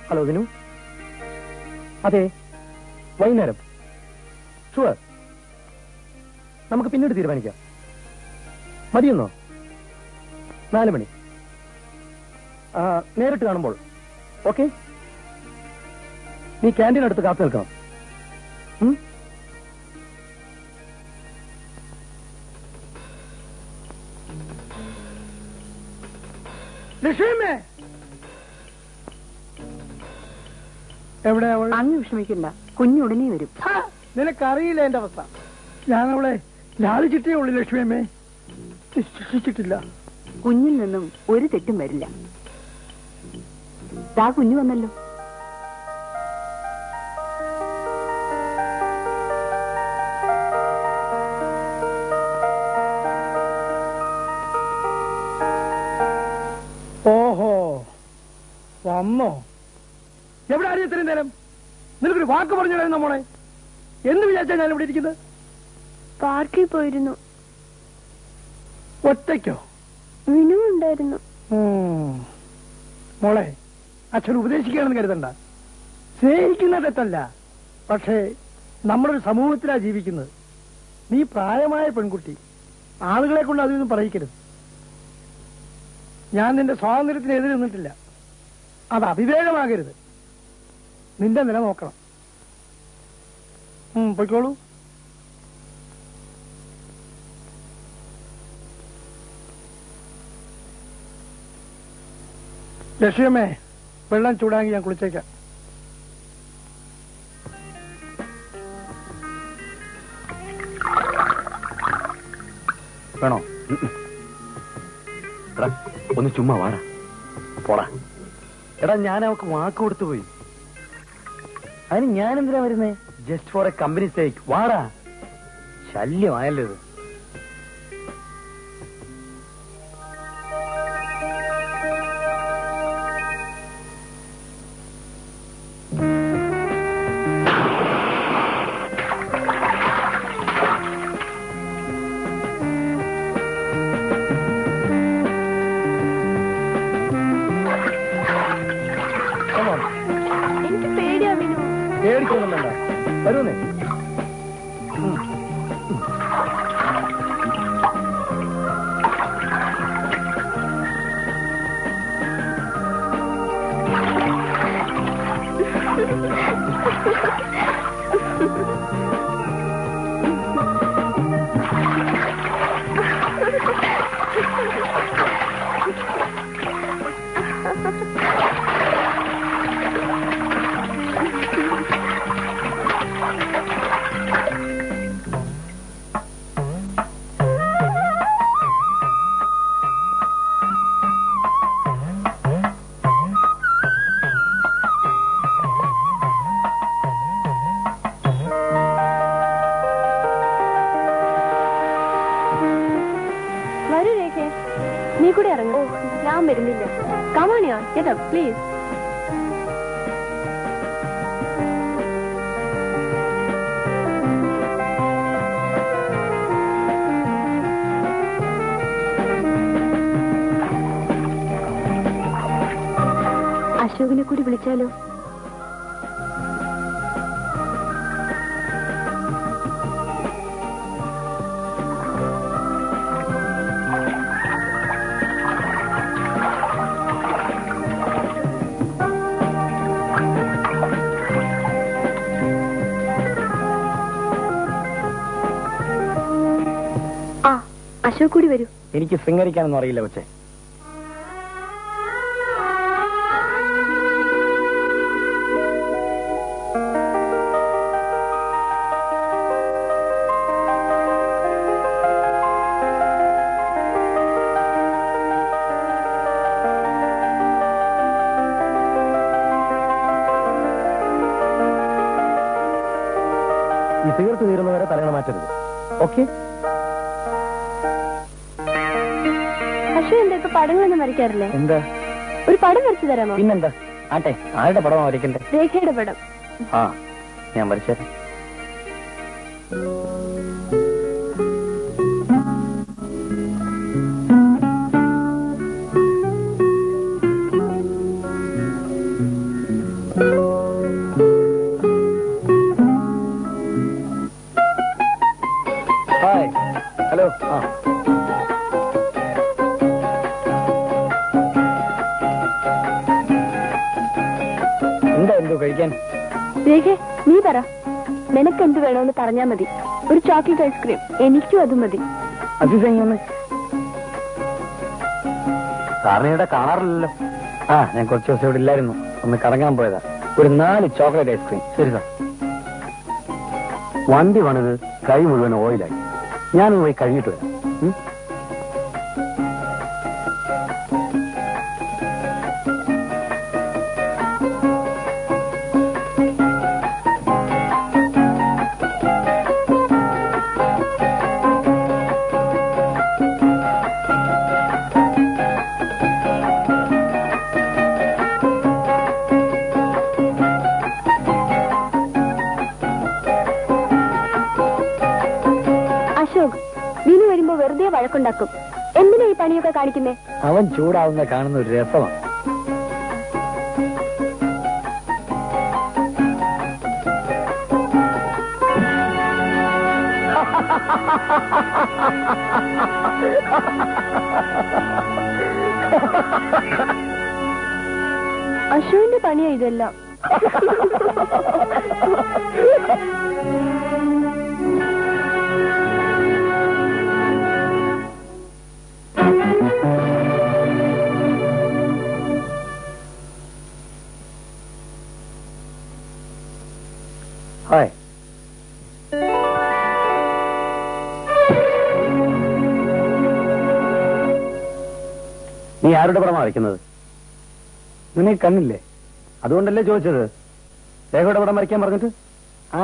ഹലോ ദിനു. അതെ, വൈകുന്നേരം. ഷുവർ, നമുക്ക് പിന്നീട് തീരുമാനിക്കാം. മതിയെന്നോ? 4 മണി. നേരിട്ട് കാണുമ്പോൾ. ഓക്കെ, നീ ക്യാൻറ്റീനടുത്ത് കാത്തു നിൽക്കണം. ലക്ഷ്മിയമ്മേ, എവിടെ അവൾ? അങ്ങ് വിഷമിക്കണ്ട, കുഞ്ഞുടനെ വരും. നിനക്കറിയില്ല എന്റെ അവസ്ഥ. ഞാനവളെ ലാളിച്ചിട്ടേ ഉള്ളു ലക്ഷ്മിയമ്മേ, ശിക്ഷിച്ചിട്ടില്ല. കുഞ്ഞിൽ നിന്നും ഒരു തെറ്റും വരില്ല. ദാ കുഞ്ഞു വന്നല്ലോ. ഓഹോ, വന്നോ? എവിടെ ആരും ഇത്രയും നേരം? നിനക്കൊരു വാക്ക് പറഞ്ഞിടായിരുന്നു മോളെ. എന്ത് വിചാരിച്ചാ ഞാൻ ഇവിടെ ഇരിക്കുന്നത്? പാർക്കിൽ പോയിരുന്നു. ഒറ്റയ്ക്കോ? വിനു ഉണ്ടായിരുന്നു. മോളെ, അച്ഛൻ ഉപദേശിക്കുകയാണെന്ന് കരുതണ്ട. സ്നേഹിക്കുന്ന തെറ്റല്ല, പക്ഷേ നമ്മളൊരു സമൂഹത്തിലാ ജീവിക്കുന്നത്. നീ പ്രായമായ പെൺകുട്ടി, ആളുകളെ കൊണ്ട് അതൊന്നും പറയിക്കരുത്. ഞാൻ നിന്റെ സ്വാതന്ത്ര്യത്തിന് എതിര് നിന്നിട്ടില്ല. അത് അവിവേകമാകരുത്. നിന്റെ നില നോക്കണം. പൊയ്ക്കോളൂ. ലക്ഷ്മിയമ്മേ, വെള്ളം ചൂടാക്കി ഞാൻ കുളിച്ചേക്കാം. വേണോ? എടാ, ഒന്ന് ചുമ്മാ വാടാ. പോടാ. എടാ, ഞാൻ അവക്ക് വാക്ക് കൊടുത്തു പോയി. അതിന് ഞാൻ എന്തിനാ വരുന്നേ? Just for A company sake. വാടാ. ശല്യമായല്ലോ ഇത്. എനിക്ക് പേടിയാ വിനു. പേടിക്കൊന്നും വേണ്ട, വരുന്നേ. Get up, please. അശോകിനെ കൂടി വിളിച്ചാലോ? അശോക് കൂടി വരൂ. എനിക്ക് ശൃംഗരിക്കാനൊന്നും അറിയില്ല പക്ഷേ. ഈ സിഗരറ്റ് തീരുന്നവരെ തലങ്ങൾ മാറ്റരുത്. ഓക്കെ? അശോക് എന്താ ഇപ്പൊ പടങ്ങളൊന്നും വരയ്ക്കാറില്ലേ? എന്താ? ഒരു പടം വരച്ചു തരാമോ? പിന്നെന്താ? ആട്ടെ, ആരുടെ പടമാണ് വരയ്ക്കണ്ടേ? രേഖയുടെ പടം. ആ, ഞാൻ വരച്ചേരാം. ഹായ്. ഹലോ. ആ, എന്താ എന്തോ കഴിക്കാൻ? രേഖ, നീ പറ. നിനക്ക് എന്ത് വേണമെന്ന് പറഞ്ഞാ മതി. ഒരു ചോക്ലേറ്റ് ഐസ്ക്രീം. എനിക്കും അത് മതി. അതിഥിങ്ങനെ സാറിനിവിടെ കാണാറില്ലല്ലോ. ആ, ഞാൻ കുറച്ച് ദിവസം ഇവിടെ ഇല്ലായിരുന്നു. ഒന്ന് കറങ്ങാൻ പോയതാ. ഒരു 4 ചോക്ലേറ്റ് ഐസ്ക്രീം. ശരി സാർ. വണ്ടി പണിത് കൈ മുഴുവൻ ഓയിലായി. ഞാനൊന്ന് പോയി കഴിഞ്ഞിട്ട് വരാം. അശോക്, വിനു വരുമ്പോ വെറുതെ വഴക്കുണ്ടാക്കും. എന്തിനാ ഈ പണിയൊക്കെ കാണിക്കുന്നേ? അവൻ ചൂടാവുന്ന കാണുന്ന ഒരു രസമാണ്. അശോകിന്റെ പണിയാ ഇതെല്ലാം. ഹായ്. നീ ആരുടെ പടമാണ് വരയ്ക്കുന്നത്? നിനക്ക് കണ്ണില്ലേ? അതുകൊണ്ടല്ലേ ചോദിച്ചത്. രേഖയുടെ പടം വരയ്ക്കാൻ പറഞ്ഞിട്ട്?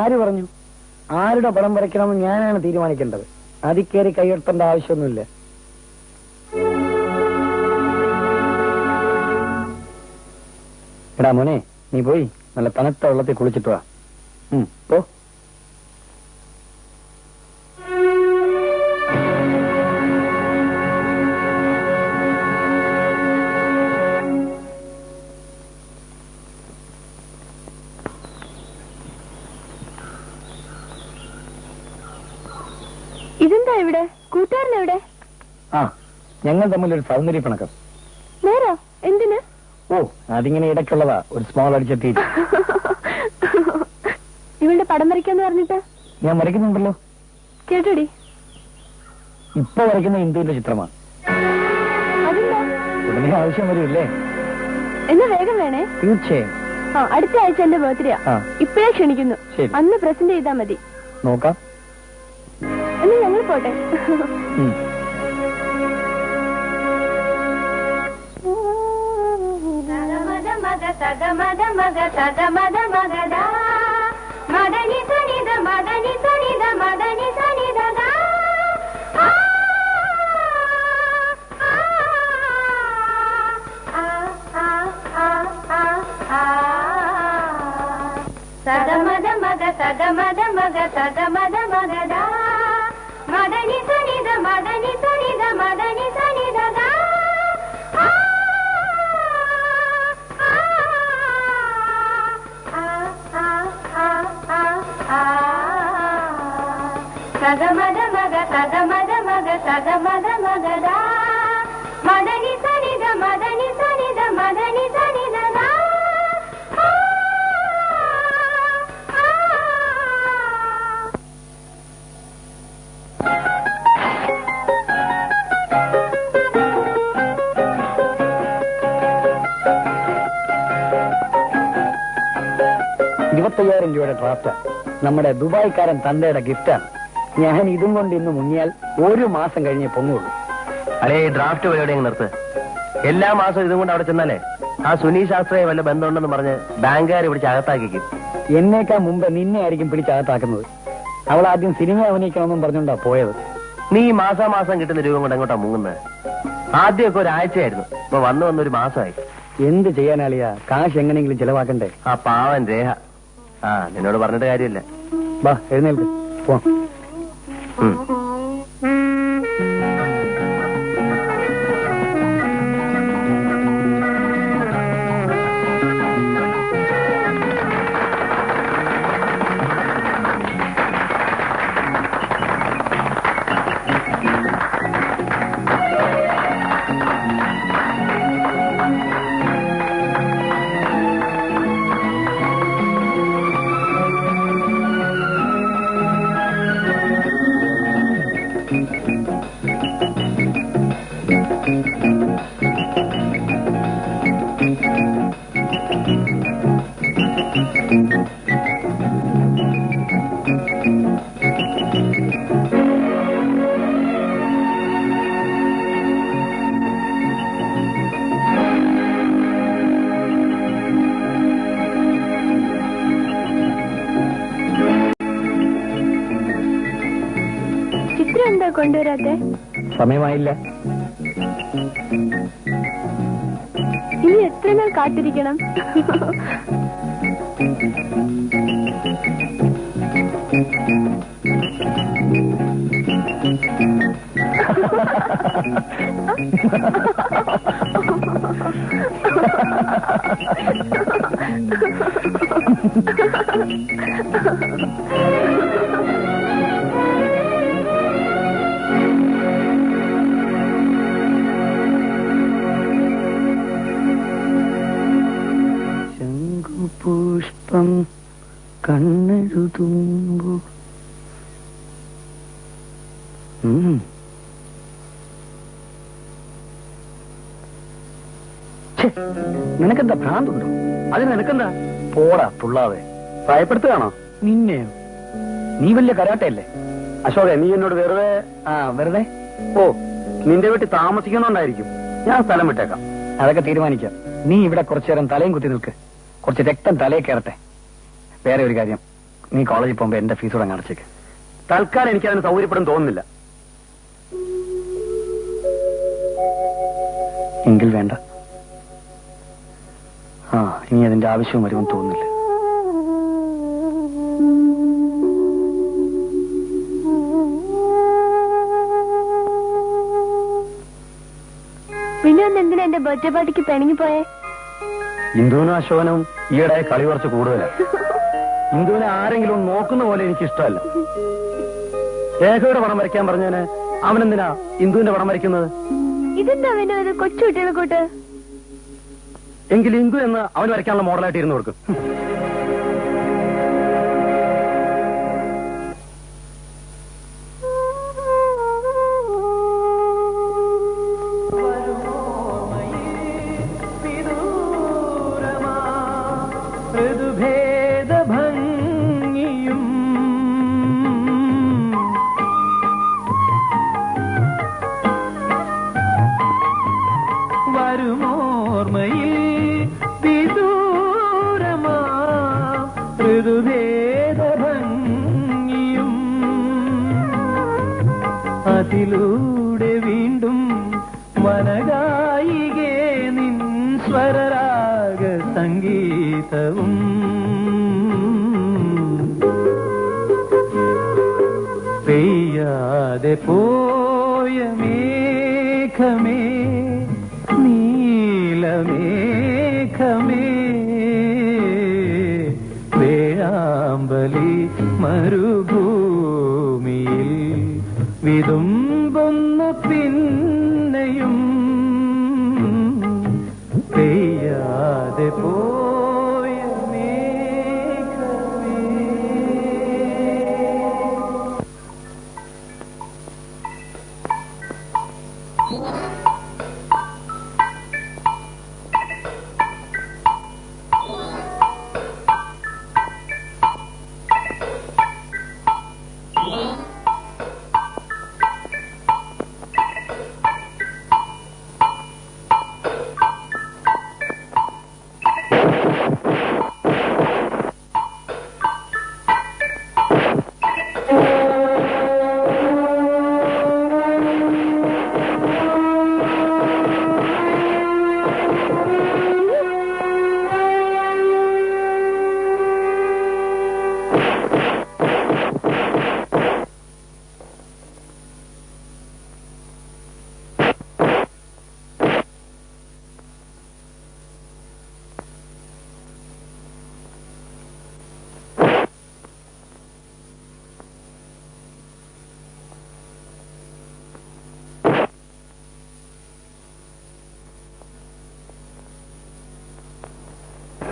ആര് പറഞ്ഞു? ആരുടെ പടം വരയ്ക്കണമെന്ന് ഞാനാണ് തീരുമാനിക്കേണ്ടത്. അതിൽ കയറി കൈയെടുത്തേണ്ട ആവശ്യമൊന്നുമില്ല. എടാ മോനെ, നീ പോയി നല്ല തണുത്ത വെള്ളത്തിൽ കുളിച്ചിട്ട് വാ. പോ. ഇതെന്താ ഇവിടെ? കൂട്ടുകാരനെവിടെ? ആ, ഞങ്ങൾ തമ്മിലൊരു സൗന്ദര്യ പിണക്കം. നേരോ? എന്തിന്? ഓ, അതിങ്ങനെ ഇടയ്ക്കുള്ളതാ. ഒരു സ്മോൾ അടിച്ചെത്തി. ഇവളുടെ പടം വരയ്ക്കാന്ന് പറഞ്ഞിട്ട്? ഞാൻ വരയ്ക്കുന്നുണ്ടല്ലോ. കേട്ടോടി. ഇപ്പൊ വരയ്ക്കുന്ന ഇന്ദുവിന്റെ ചിത്രമാണ്. അതെന്താ? ഉടനെ ആവശ്യം വരില്ലേ? എന്നാ വേഗം വേണേ. തീർച്ചയായും. ആ, അടുത്ത ആഴ്ച എന്റെ ബർത്ത്ഡേ. ആ. ഇപ്പഴേ ക്ഷണിക്കുന്നു. ശരി. അന്ന് പ്രസന്റ് ചെയ്താ മതി. നോക്കാം. എന്നാ ഞങ്ങൾ പോട്ടെ. മദനി സനിത മദനി സനിത മദനി സനിത సగమద మగ సగమద మగ సగమద మగద మదని సనిద మదని సనిద మదని సనిద సగమద మగ సగమద మగ సగమద మగద మదని సనిద మదని సనిద మదని సనిద രൂപയുടെ ഡ്രാഫ്റ്റ് നമ്മുടെ ദുബായ്ക്കാരൻ തന്തയുടെ ഗിഫ്റ്റാണ്. ഞാൻ ഇതും കൊണ്ട് ഇന്ന് മുങ്ങിയാൽ ഒരു മാസം കഴിഞ്ഞേ പൊങ്ങുള്ളൂ. അല്ലേ ഡ്രാഫ്റ്റ് പരിപാടി അങ്ങ് നിർത്ത്. എല്ലാ മാസവും ഇതും കൊണ്ട് അവിടെ ചെന്നാലേ ആ സുനി ശാസ്ത്രയെ വല്ല ബന്ധമുണ്ടെന്ന് പറഞ്ഞ് ബാങ്കുകാരെ പിടിച്ച് അകത്താക്കിക്കും. എന്നേക്കാൾ മുമ്പ് നിന്നെ ആയിരിക്കും പിടിച്ചകത്താക്കുന്നത്. അവൾ ആദ്യം സിനിമ അഭിനയിക്കണമെന്നും പറഞ്ഞുകൊണ്ടാ പോയത്. നീ മാസാമാസം കിട്ടുന്ന രൂപം കൊണ്ട് എങ്ങോട്ടാ മുങ്ങുന്നത്? ആദ്യമൊക്കെ ഒരാഴ്ചയായിരുന്നു, ഇപ്പൊ വന്നൊരു മാസമായി. എന്ത് ചെയ്യാനാളിയാ, കാശ് എങ്ങനെയെങ്കിലും ചെലവാക്കണ്ടേ? ആ പാവൻ രേഖ. ആ നിന്നോട് പറഞ്ഞിട്ട് കാര്യമില്ല. വാ എഴുന്നേൽക്ക് പോ. എന്താ കൊണ്ടുവരാത്തെ? സമയമായില്ല. ഇനി എത്ര നാൾ കാത്തിരിക്കണം? പുഷ്പം കണ്ണെഴുതുമ്പോ നിനക്കെന്താ ഭ്രാന്തുണ്ടോ? അതിന് നിനക്കെന്താ? പോടാ തുള്ളാതെ. ഭയപ്പെടുത്തുകയാണോ? നിന്നെയോ? നീ വലിയ കരാട്ടയല്ലേ? അശോക, നീ എന്നോട് വെറുതെ വെറുതെ ഓ നിന്റെ വീട്ടിൽ താമസിക്കുന്നുണ്ടായിരിക്കും. ഞാൻ സ്ഥലം വിട്ടേക്കാം. അതൊക്കെ തീരുമാനിക്കാം. നീ ഇവിടെ കുറച്ചു നേരം തലയും കുത്തി നിൽക്ക്. കുറച്ച് രക്തം തലയിൽ കയറട്ടെ. വേറെ ഒരു കാര്യം, നീ കോളേജിൽ പോകുമ്പോ എന്റെ ഫീസ് കൂടെ അടച്ചേക്ക്. തൽക്കാലം എനിക്ക് അതിന് സൗകര്യപ്പെടും തോന്നുന്നില്ല. എങ്കിൽ വേണ്ട. ഇനി അതിന്റെ ആവശ്യവും വരുമെന്ന് തോന്നുന്നില്ല. പിന്നെ എന്തിനാ എന്റെ ബർത്ത്ഡേ പാർട്ടിക്ക് പെണങ്ങി പോയേ? ഇന്ദുവിനും അശോകനും ഈയിടെ കളി കുറച്ച് കൂടുതലാണ്. ഇന്ദുവിനെ ആരെങ്കിലും നോക്കുന്ന പോലെ എനിക്ക് ഇഷ്ടമല്ല. രേഖയുടെ പടം വരയ്ക്കാൻ പറഞ്ഞതിന് അവനെന്തിനാ ഇന്ദുവിന്റെ പടം വരയ്ക്കുന്നത്? ഇതെന്താ അവന്റെ ഒരു കൊച്ചു കുട്ടികളെ കൂട്ട്? എങ്കിൽ ഇന്ദു എന്ന് അവന് വരയ്ക്കാനുള്ള മോഡലായിട്ട് ഇരുന്ന് കൊടുക്കും. വരുമോർമ്മയിൽ വിദൂരമാ ഋതുഭേദഭംഗിയും അതിലൂടെ വീണ്ടും വനഗായികേ നിൻ സ്വരരാഗ സംഗീതവും പോയ മേഘമേ നീലമേഘമേ വേഴാമ്പലി മരുഭൂമിയിൽ വിതുമ്പുന്നു പിന്നെയും പെയ്യാതെ പോയ മേഘമേ.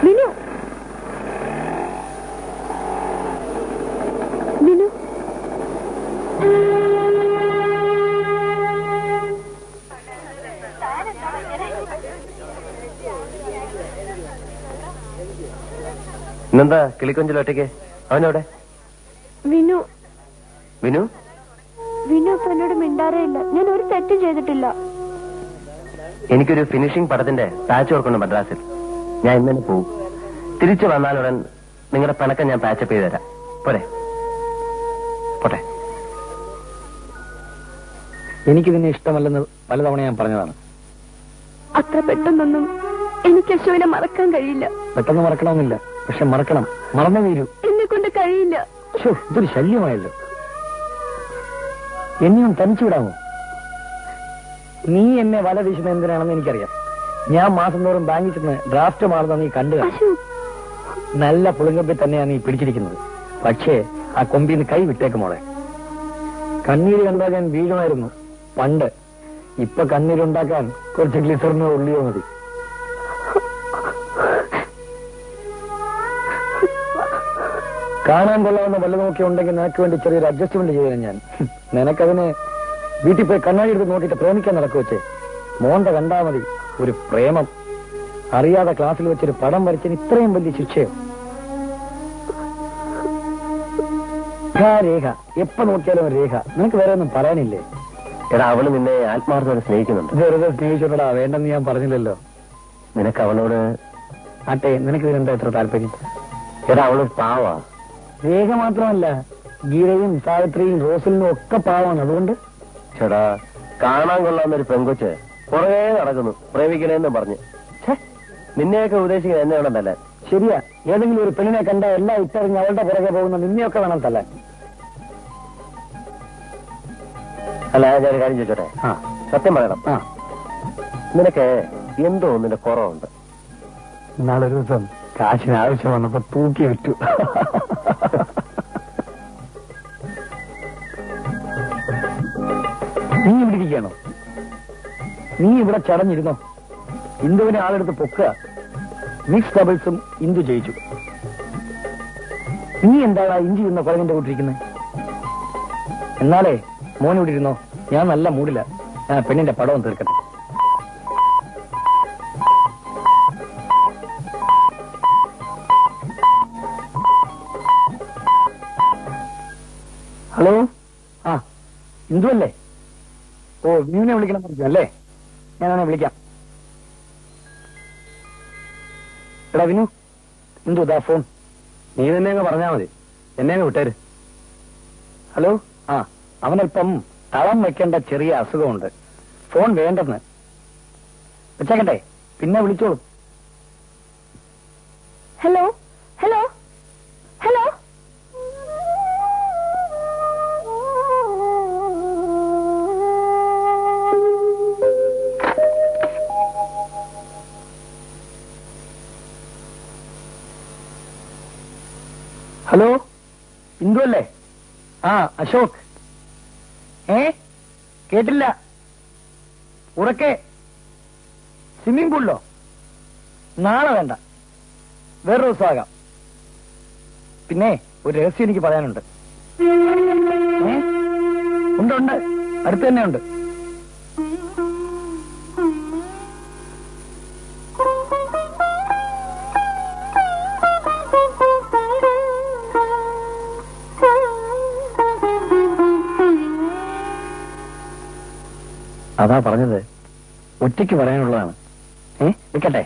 വിനു വിനു ഇന്നെന്താ കിളിക്കൊഞ്ചിൽ ഒറ്റയ്ക്ക്? അവനവിടെ? വിനു വിനു വിനു ഇപ്പൊ എന്നോട് മിണ്ടാറേ ഇല്ല. ഞാൻ ഒരു തെറ്റും ചെയ്തിട്ടില്ല. എനിക്കൊരു ഫിനിഷിംഗ് പടത്തിന്റെ പാച്ച് വർക്കുണ്ട് മദ്രാസിൽ. ഞാൻ ഇന്ന് തന്നെ പോവും. തിരിച്ചു വന്നാലുടൻ നിങ്ങളുടെ പിണക്കം ഞാൻ പാച്ചപ്പ് ചെയ്ത് തരാം. പോരെ? പോട്ടെ. എനിക്കിതിനെ ഇഷ്ടമല്ലെന്ന് പലതവണ ഞാൻ പറഞ്ഞതാണ്. അത്ര പെട്ടെന്നൊന്നും എനിക്ക് അശോകനെ മറക്കാൻ കഴിയില്ല. പെട്ടെന്ന് മറക്കണമെന്നില്ല, പക്ഷെ മറക്കണം. മറന്നു തീരൂ. എന്നെ കൊണ്ട് കഴിയില്ല. ശ്ശോ, ഇതൊരു ശല്യമായല്ലോ. എന്നെയും തനിച്ചു വിടാമോ? നീ എന്നെ വല വീശുന്നത് എന്തിനാണെന്ന് എനിക്കറിയാം. ഞാൻ മാസം തോറും ബാങ്കിൽ ചെന്ന് ഡ്രാഫ്റ്റ് മാറുന്ന നീ കണ്ടു. അശോക്, നല്ല പുളുങ്കപ്പിൽ തന്നെയാണ് നീ പിടിച്ചിരിക്കുന്നത്. പക്ഷേ ആ കൊമ്പിന്ന് കൈ വിട്ടേക്കുമോളെ. കണ്ണീര് കണ്ടാൽ ഞാൻ വീഴുമായിരുന്നു പണ്ട്. ഇപ്പൊ കണ്ണീരുണ്ടാക്കാൻ കുറച്ച് ഗ്ലിസറിനോ ഉള്ളിയോ മതി. കാണാൻ കൊള്ളാവുന്ന വല്ലതുമൊക്കെ ഉണ്ടെങ്കിൽ നിനക്ക് വേണ്ടി ചെറിയൊരു അഡ്ജസ്റ്റ്മെന്റ് ചെയ്തു ഞാൻ. നിനക്കതിനെ വീട്ടിൽ പോയി കണ്ണാടി എടുത്ത് നോക്കിയിട്ട് പ്രേമിക്കാൻ നടക്കുവച്ചേ. മോന്റെ കണ്ടാ മതി ഒരു പ്രേമം. അറിയാതെ ക്ലാസ്സിൽ വെച്ചൊരു പടം വരച്ചതിന് ഇത്രയും വലിയ ശിക്ഷയോ? രേഖ എപ്പോ നോക്കിയാലും ഒരു രേഖ. നിനക്ക് വേറെ ഒന്നും പറയാനില്ലേ? എടാ, അവള് നിന്നെ ആത്മാർത്ഥത്തോടെ സ്നേഹിക്കുന്നുണ്ട്. വെറുതെ സ്നേഹിച്ചോടാ, വേണ്ടെന്ന് ഞാൻ പറഞ്ഞില്ലല്ലോ. നിനക്ക് അവളോട് ആട്ടെ, നിനക്ക് ഇതിനെന്താ ഇത്ര താല്പര്യം? എടാ, അവളൊരു പാവാ. രേഖ മാത്രമല്ല, ഗീതയും സാവിത്രിയും റോസലിനും ഒക്കെ പാവമാണ്. അതുകൊണ്ട് ചേടാ, കാണാൻ കൊള്ളാവുന്ന ഒരു പെങ്കൊച്ച് പുറകെ നടക്കുന്നു പ്രേമിക്കണേന്ന് പറഞ്ഞ്. നിന്നെയൊക്കെ ഉദ്ദേശിക്കുന്നത് എന്നെ വേണം തല്ലാൻ. ശരിയാ, ഏതെങ്കിലും ഒരു പെണ്ണിനെ കണ്ട എല്ലാം ഇട്ടറിഞ്ഞ് അവളുടെ പുറകെ പോകുന്ന നിന്നെയൊക്കെ വേണം തല്ലാൻ. അല്ല, ഞാനൊരു കാര്യം ചോദിച്ചോട്ടെ? ആ സത്യം പറയണം. ആ നിനക്ക് എന്തോ നിന്റെ കുറവുണ്ട്. നാളൊരു ദിവസം കാശിന് ആവശ്യം വന്നപ്പോ തൂക്കി വിറ്റു. നീ ഇവിടെ ഇരിക്കണോ? നീ ഇവിടെ ചടഞ്ഞിരുന്നോ? ഇന്ദുവിനെ ആളെടുത്ത് പൊക്കുക. മിക്സ് ഡബിൾസും ഇന്ദു ജയിച്ചു. നീ എന്താണ് ഇഞ്ചി ഇന്ന കുഴങ്ങിന്റെ കൂട്ടിരിക്കുന്നത്? എന്നാലേ മോൻ ഇവിടെ ഇരുന്നോ. ഞാൻ നല്ല മൂടില്ല. ഞാൻ പെണ്ണിന്റെ പടവും തീർക്കട്ടെ. ഹലോ, ആ ഇന്ദു അല്ലേ? ഓ, നീനെ വിളിക്കണം പറഞ്ഞു അല്ലേ? ഞാനെ വിളിക്കാം. എടാ വിനു, ഇന്ദു ദാ ഫോൺ. നീ തന്നെ അങ്ങ് പറഞ്ഞാ മതി, എന്നെ അങ്ങ് വിട്ടേര്. ഹലോ, ആ അവനല്പം തളം വെക്കേണ്ട ചെറിയ അസുഖമുണ്ട്. ഫോൺ വേണ്ടെന്ന് വെച്ചേക്കട്ടെ, പിന്നെ വിളിച്ചോളൂ. Hello hello hello. Hello, Indu അല്ലേ? ആ, അശോക്. കേട്ടില്ല. ഉറക്കെ. സ്വിമ്മിംഗ് പൂളിലോ? നാളെ വേണ്ട, വേറൊരു ദിവസമാകാം. പിന്നെ ഒരു രഹസ്യം എനിക്ക് പറയാനുണ്ട്. ഉണ്ട്, അടുത്ത് തന്നെ ഉണ്ട്. അതാ പറഞ്ഞത്, ഒറ്റയ്ക്ക് പറയാനുള്ളതാണ്. നിൽക്കട്ടെ.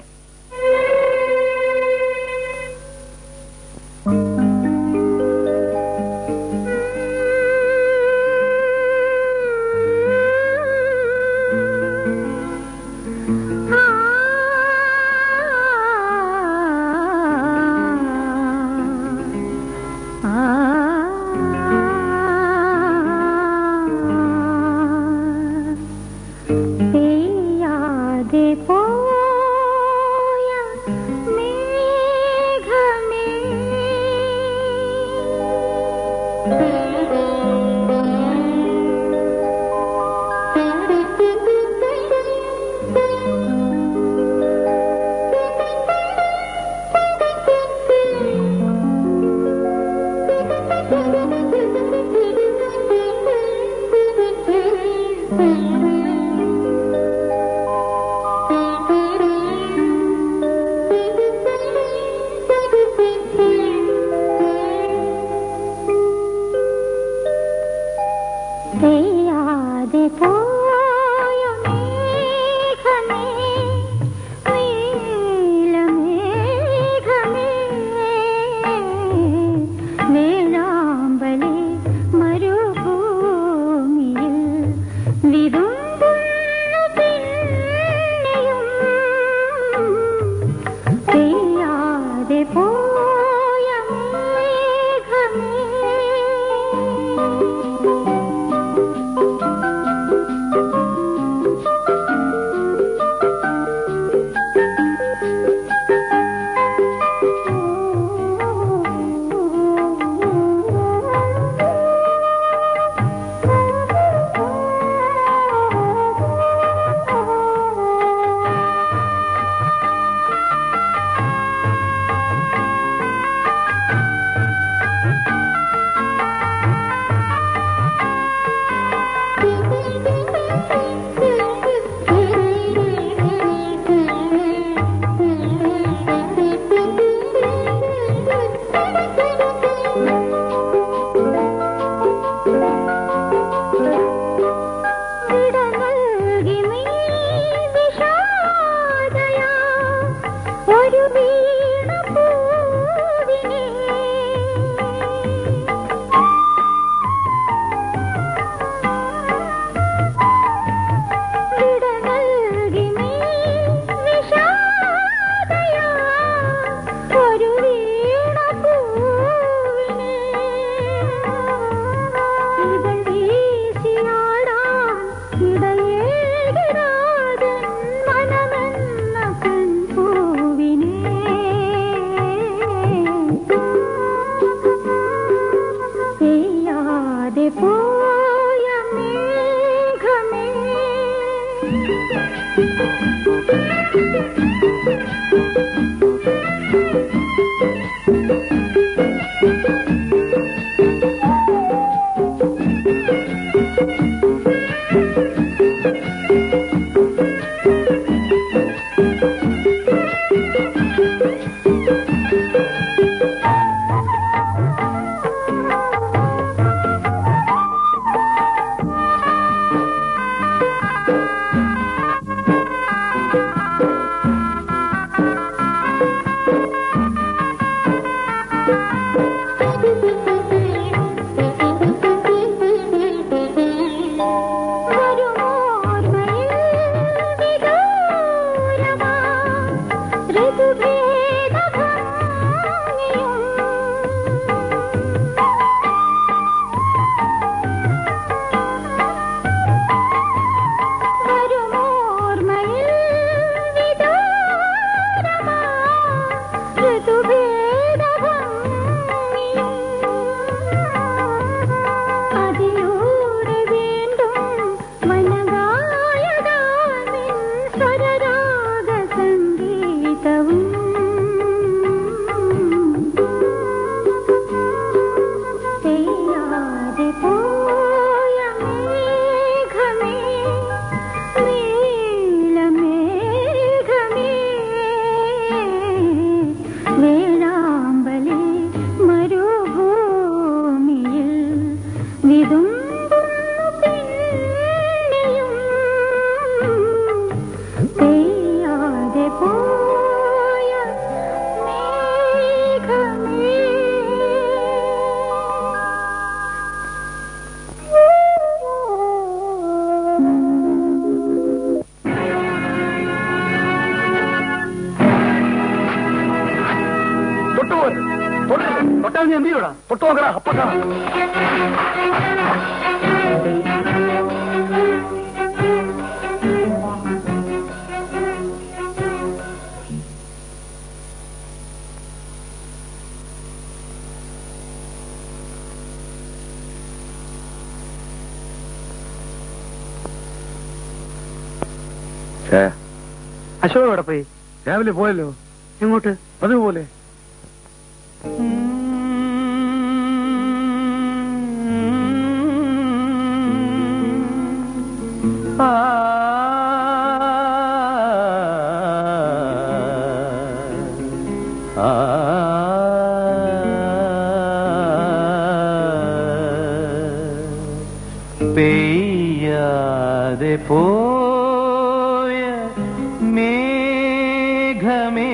തൊട്ടാൽ നീ എന്ത് ചെയ്യൂടാ? തൊട്ട് നോക്കടാ, അപ്പൊ കാണാം. അശോക് എവിടെ പോയി? രാവിലെ പോയല്ലോ. എങ്ങോട്ട്? അതുപോലെ പെയ്യാതെ പോയ മേഘമേ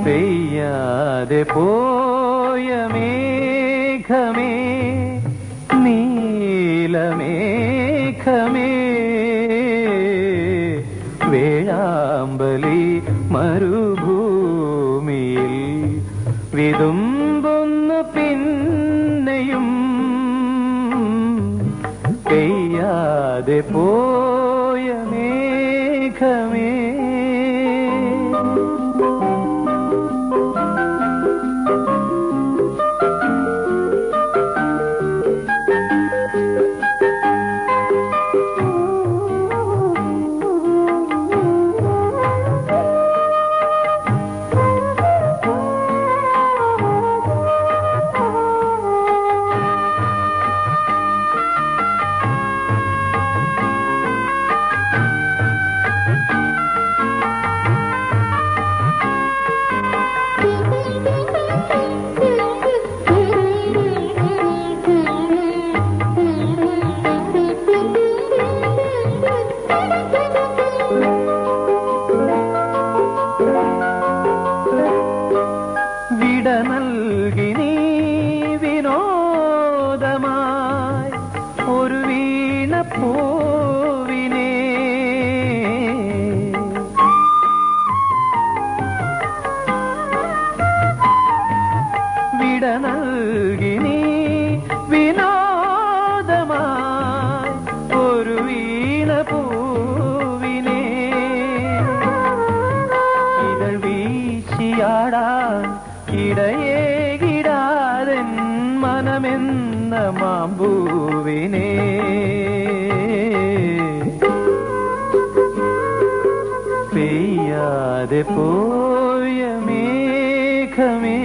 പെയ്യാതെ പോയ മേഘമേ നീലമേഘമേ വേഴാമ്പലി മരുഭൂമിയിൽ വിതുമ്പുന്നു പിന്നെയും പെയ്യാതെ പോയ മേഘമേ. വിട നൽകി നീ വിനോദമായി ഒരു വീണ പൂവിനെ വിട നൽകി നീ വിനോദമായി ഒരു വീണ പൂവിനെ ഇതൾ വീശിയാടാൻ ഇടയേകിടാതൻ മനമെന്ന മാമ്പൂവിനെ പെയ്യാതെ പോയ മേഘമേ.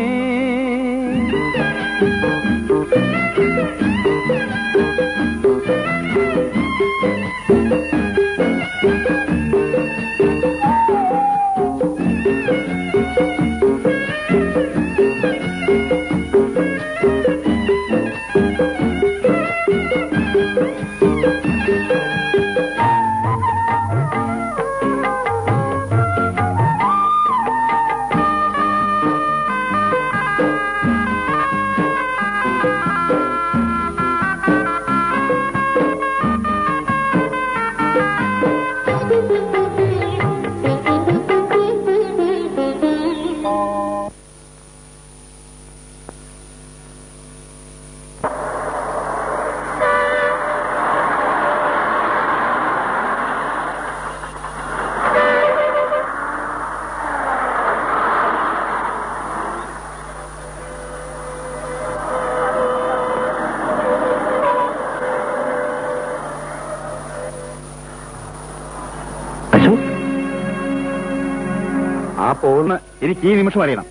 ആ പോകുന്ന എനിക്ക് ഈ നിമിഷം അറിയണം.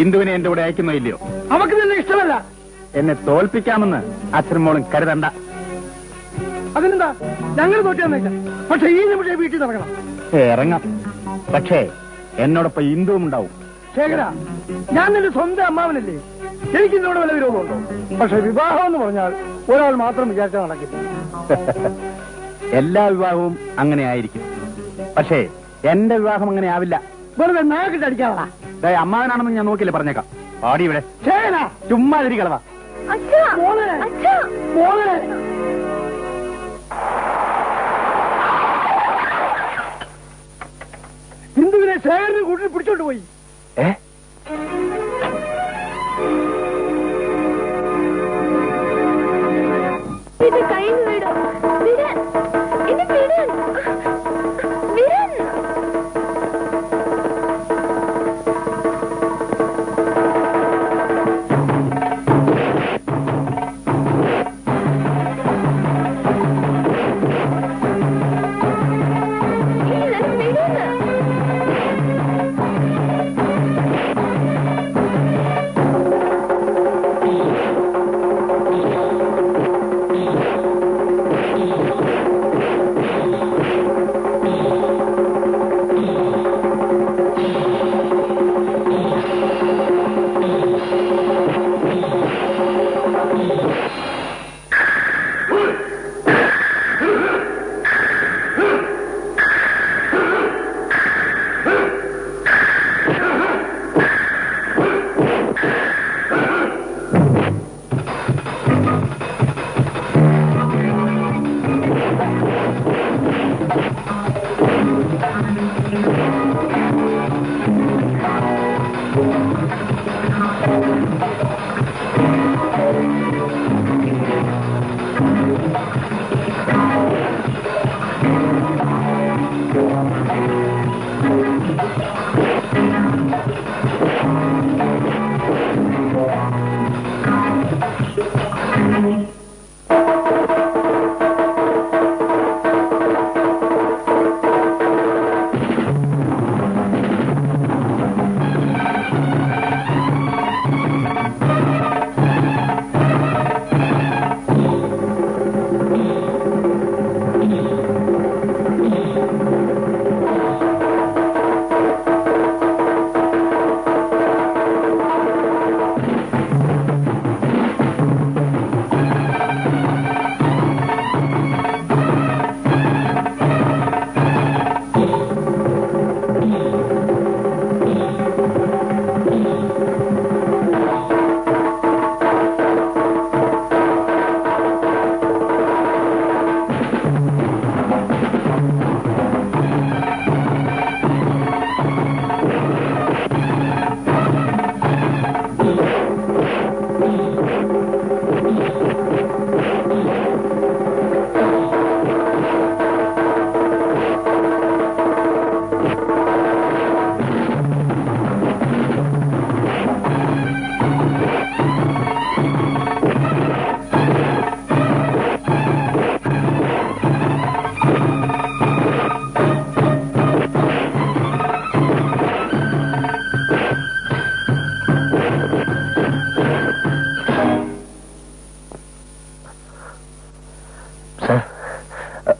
ഇന്ദുവിനെ എന്റെ കൂടെ അയക്കുന്നോ ഇല്ലയോ? അവക്ക് നിന്നെ ഇഷ്ടമല്ല. എന്നെ തോൽപ്പിക്കാമെന്ന് അച്ഛനും മോളും കരുതണ്ട. അതിനെന്താ, ഞങ്ങൾ തോറ്റാന്നില്ല. പക്ഷെ ഈ നിമിഷം വീട്ടിൽ നടക്കണം. ഇറങ്ങാം. പക്ഷേ എന്നോടൊപ്പം ഇന്ദുവും ഉണ്ടാവും. ശേഖര, ഞാൻ നിന്റെ സ്വന്തം അമ്മാവനല്ലേ? എനിക്ക് ഇന്നോട് വല്ല വിരോധമുണ്ടോ? പക്ഷെ വിവാഹം എന്ന് പറഞ്ഞാൽ ഒരാൾ മാത്രം വിചാരിച്ചാൽ നടക്കില്ല. എല്ലാ വിവാഹവും അങ്ങനെ ആയിരിക്കും. പക്ഷേ എന്റെ വിവാഹം അങ്ങനെ ആവില്ല. വെറുതെ നാക്കിട്ട് അടിക്കാറാ. അമ്മാവനാണെന്ന് ഞാൻ നോക്കില്ലേ പറഞ്ഞേക്കാം. പാടി ഇവിടെ ശേഖര, ചുമ്മാ തിരികളവാ. അച്ഛാ, മോളെ, അച്ഛാ. മോളെ. ഹിന്ദുവിനെ ശേഖരന് കൂട്ടിൽ പിടിച്ചോണ്ട് പോയി. ഇത് കഴിഞ്ഞു വിടും. വിരൻ, ഇത് വിരൻ, വിരൻ.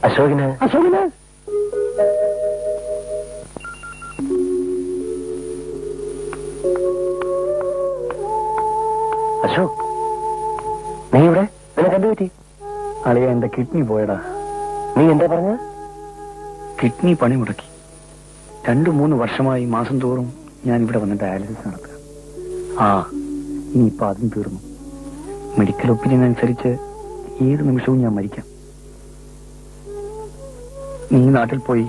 അശോകിന് അശോകന് അശോക്, നീ ഇവിടെ? നിനക്ക് എന്ത് പറ്റി? അളിയ, എന്റെ കിഡ്നി പോയടാ. നീ എന്താ പറഞ്ഞ? കിഡ്നി പണി മുടക്കി. 2-3 വർഷമായി മാസം തോറും ഞാൻ ഇവിടെ വന്ന് ഡയാലിസിസ് നടത്തുക. ഇനിയിപ്പോ അതും തീർന്നു. മെഡിക്കൽ ഒപ്പീനിയൻ അനുസരിച്ച് ഏത് നിമിഷവും ഞാൻ മരിക്കാം. നീ നാട്ടിൽ പോയി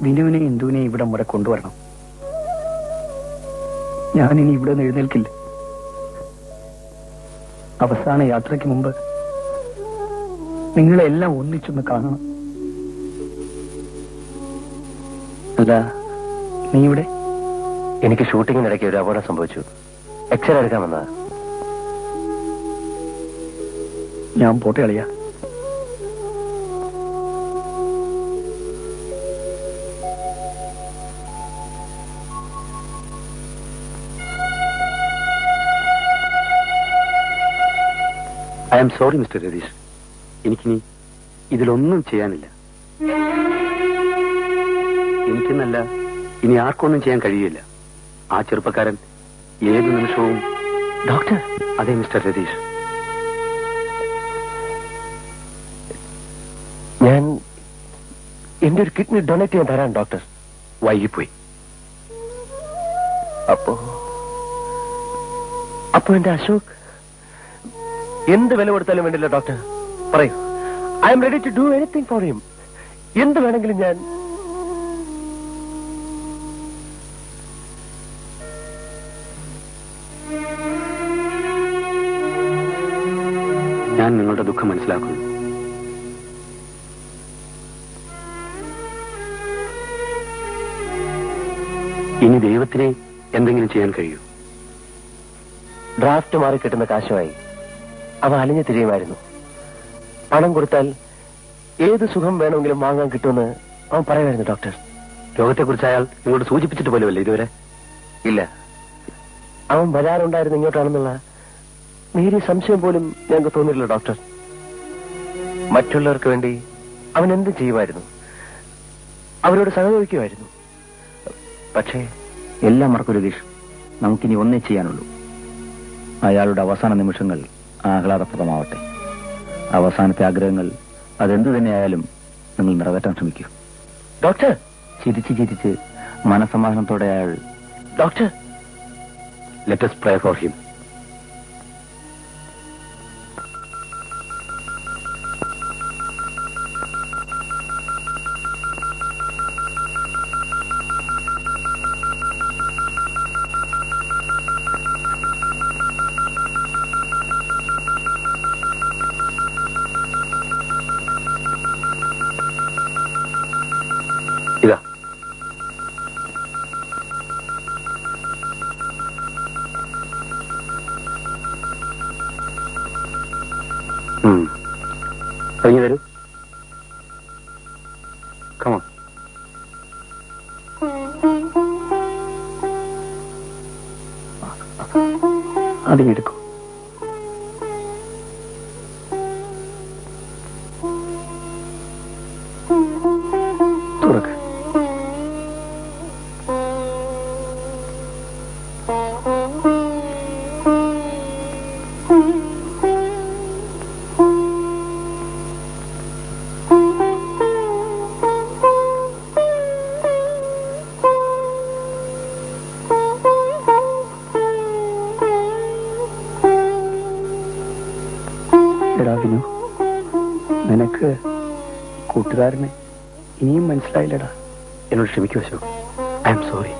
വിനുവിനെ ഇന്ദുവിനെ ഇവിടം വരെ കൊണ്ടുവരണം. ഞാനിനി ഇവിടെ നിന്ന് എഴുന്നേൽക്കില്ല. അവസാന യാത്രയ്ക്ക് മുമ്പ് നിങ്ങളെല്ലാം ഒന്നിച്ചൊന്ന് കാണണം. അല്ല, നീ ഇവിടെ? എനിക്ക് ഷൂട്ടിങ്ങിനിടയ്ക്ക് ഒരു അപകടം സംഭവിച്ചു. എക്സ്റേ എടുക്കാൻ വന്നതാ. ഞാൻ പോട്ടെ അളിയ. I am sorry mister Ratheesh. എനിക്കിനി ഇതിലൊന്നും ചെയ്യാനില്ല. എനിക്കെന്നല്ല, ഇനി ആർക്കൊന്നും ചെയ്യാൻ കഴിയില്ല. ആ ചെറുപ്പക്കാരൻ ഏത് നിമിഷവും... ഡോക്ടർ, അതെ മിസ്റ്റർ രതീഷ്, ഞാൻ എന്റെ ഒരു കിഡ്നി ഡൊണേറ്റ് ചെയ്യാൻ തരാൻ ഡോക്ടർ. വൈകിപ്പോയി. അപ്പോ എന്റെ അശോക് എന്ത് വില കൊടുത്താലും വേണ്ടില്ല ഡോക്ടർ. പറയൂ, I am ready to do anything for him. എന്ത് വേണമെങ്കിലും ഞാൻ... ഞാൻ നിങ്ങളുടെ ദുഃഖം മനസ്സിലാക്കുന്നു. ഇനി ദൈവത്തിനെ എന്തെങ്കിലും ചെയ്യാൻ കഴിയൂ. ഡ്രാഫ്റ്റ് മാറി കിട്ടുന്ന കാശുമായി അവ അലിഞ്ഞു തിരിയുമായിരുന്നു. പണം കൊടുത്താൽ ഏത് സുഖം വേണമെങ്കിലും വാങ്ങാൻ കിട്ടുമെന്ന് അവൻ പറയുമായിരുന്നു ഡോക്ടർ. രോഗത്തെക്കുറിച്ച് അയാൾ നിങ്ങളോട് സൂചിപ്പിച്ചിട്ട് പോലുമല്ലേ ഇതുവരെ? ഇല്ല, അവൻ വരാറുണ്ടായിരുന്നു ഇങ്ങോട്ടാണെന്നുള്ള നേരിയ സംശയം പോലും ഞങ്ങൾക്ക് തോന്നിയില്ല ഡോക്ടർ. മറ്റുള്ളവർക്ക് വേണ്ടി അവൻ എന്തും ചെയ്യുമായിരുന്നു, അവരോട് സഹകരിക്കുമായിരുന്നു. പക്ഷേ എല്ലാം മറക്കൂ രതീഷ്. നമുക്കിനി ഒന്നേ ചെയ്യാനുള്ളൂ. അയാളുടെ അവസാന നിമിഷങ്ങൾ ആഹ്ലാദപ്രദമാവട്ടെ. അവസാനത്തെ ആഗ്രഹങ്ങൾ അതെന്തു തന്നെയായാലും നിങ്ങൾ നിറവേറ്റാൻ ശ്രമിക്കൂ. ഡോക്ടർ, ചിരിച്ച് ചിരിച്ച് മനസമാധാനത്തോടെ അയാൾ... doctor, let us pray for him. ഇതാ, ഇറങ്ങി തരൂ. കമോൺ. അതിനെടുക്കൂ. തുറക്ക്. എടാ വിനു, നിനക്ക് കൂട്ടുകാരനെ ഇനിയും മനസ്സിലായില്ലടാ. എന്നോട് ക്ഷമിക്കൂ അശോക്. I am sorry.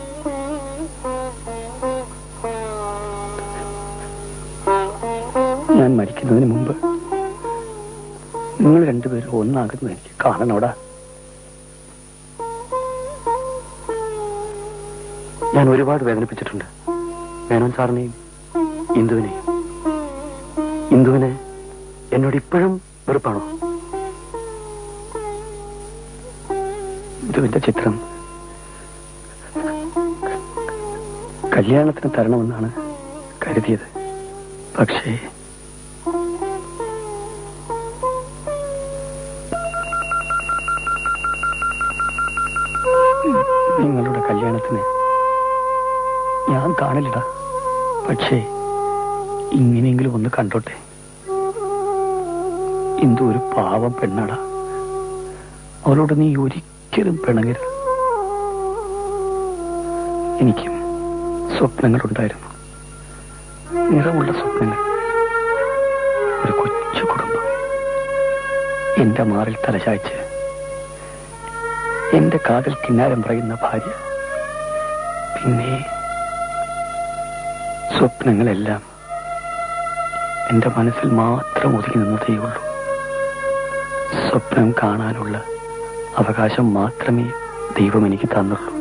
ഞാൻ മരിക്കുന്നതിന് മുമ്പ് നിങ്ങൾ രണ്ടുപേരും ഒന്നാകുന്നത് എനിക്ക് കാണണോടാ. ഞാൻ ഒരുപാട് വേദനിപ്പിച്ചിട്ടുണ്ട് മേനോൻ സാറിനെയും ഇന്ദുവിനെയും. ഇന്ദുവിനെ എന്നോട് ഇപ്പോഴും വെറുപ്പാണോ? ഇന്ദുവിന്റെ ചിത്രം കല്യാണത്തിന് തരണമെന്നാണ് കരുതിയത്. പക്ഷേ നിങ്ങളുടെ കല്യാണത്തിന് ഞാൻ കാണില്ലടാ. പക്ഷേ ഇങ്ങനെയെങ്കിലും ഒന്ന് കണ്ടോട്ടെ. ഇന്ദു ഒരു പാവം പെണ്ണടാ. അവളോട് നീ ഒരിക്കലും പിണങ്ങരുത്. എനിക്കും സ്വപ്നങ്ങളുണ്ടായിരുന്നു, നിറമുള്ള സ്വപ്നങ്ങൾ. ഒരു കൊച്ചു കുടുംബം, എന്റെ മാറിൽ തലചായ്ച്ച് എന്റെ കാതിൽ കിന്നാരം പറയുന്ന ഭാര്യ. പിന്നെ സ്വപ്നങ്ങളെല്ലാം എന്റെ മനസ്സിൽ മാത്രം ഒതുങ്ങി നിന്നതേ ഉള്ളൂ. സ്വപ്നം കാണാനുള്ള അവകാശം മാത്രമേ ദൈവം എനിക്ക് തന്നുള്ളൂ.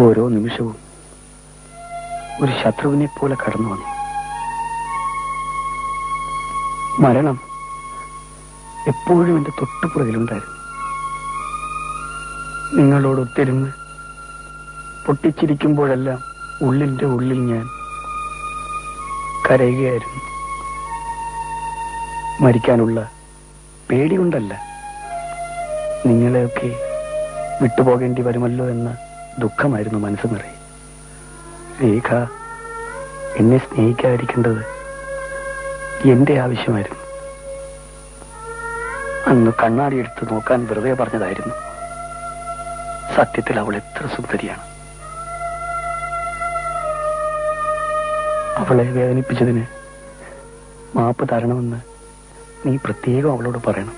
ഓരോ നിമിഷവും ഒരു ശത്രുവിനെ പോലെ കടന്നു വന്നു. മരണം എപ്പോഴും എന്റെ തൊട്ടുപുറകിലുണ്ടായിരുന്നു. നിങ്ങളോടൊത്തിരുന്ന് പൊട്ടിച്ചിരിക്കുമ്പോഴെല്ലാം ഉള്ളിന്റെ ഉള്ളിൽ ഞാൻ കരയുകയായിരുന്നു. മരിക്കാനുള്ള പേടി കൊണ്ടല്ല, നിങ്ങളെയൊക്കെ വിട്ടുപോകേണ്ടി വരുമല്ലോ എന്ന ദുഃഖമായിരുന്നു മനസ്സ് നിറയെ. രേഖ എന്നെ സ്നേഹിക്കാതിരിക്കേണ്ടത് എന്റെ ആവശ്യമായിരുന്നു. അന്ന് കണ്ണാടി എടുത്ത് നോക്കാൻ വെറുതെ പറഞ്ഞതായിരുന്നു. സത്യത്തിൽ അവൾ എത്ര സുന്ദരിയാണ്. അവളെ വേദനിപ്പിച്ചതിന് മാപ്പ് തരണമെന്ന് നീ പ്രത്യേകം അവളോട് പറയണം.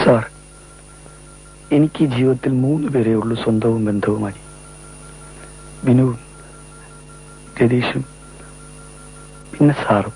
സാർ, എനിക്ക് ഈ ജീവിതത്തിൽ 3 പേരേ ഉള്ളൂ സ്വന്തവും ബന്ധവുമായി. വിനുവും രതീഷും പിന്നെ സാറും.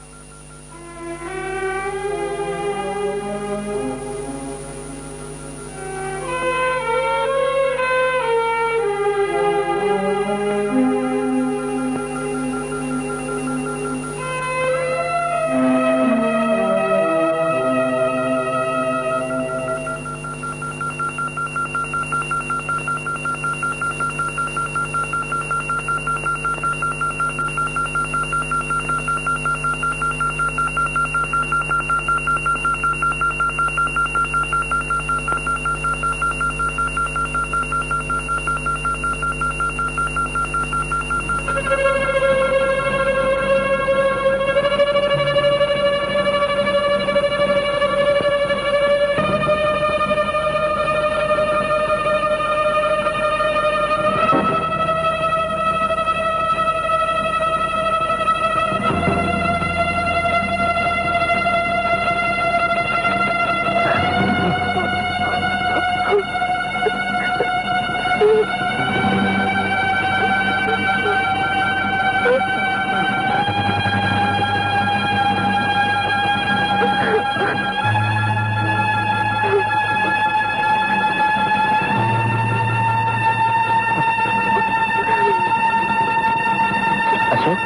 അശോക്,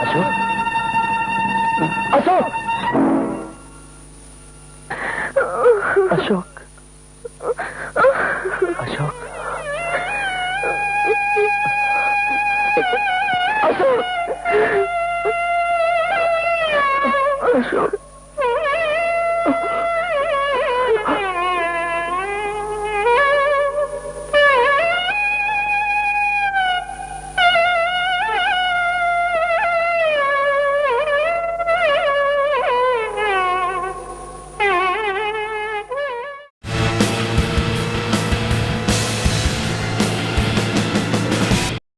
അശോക്, അശോക്,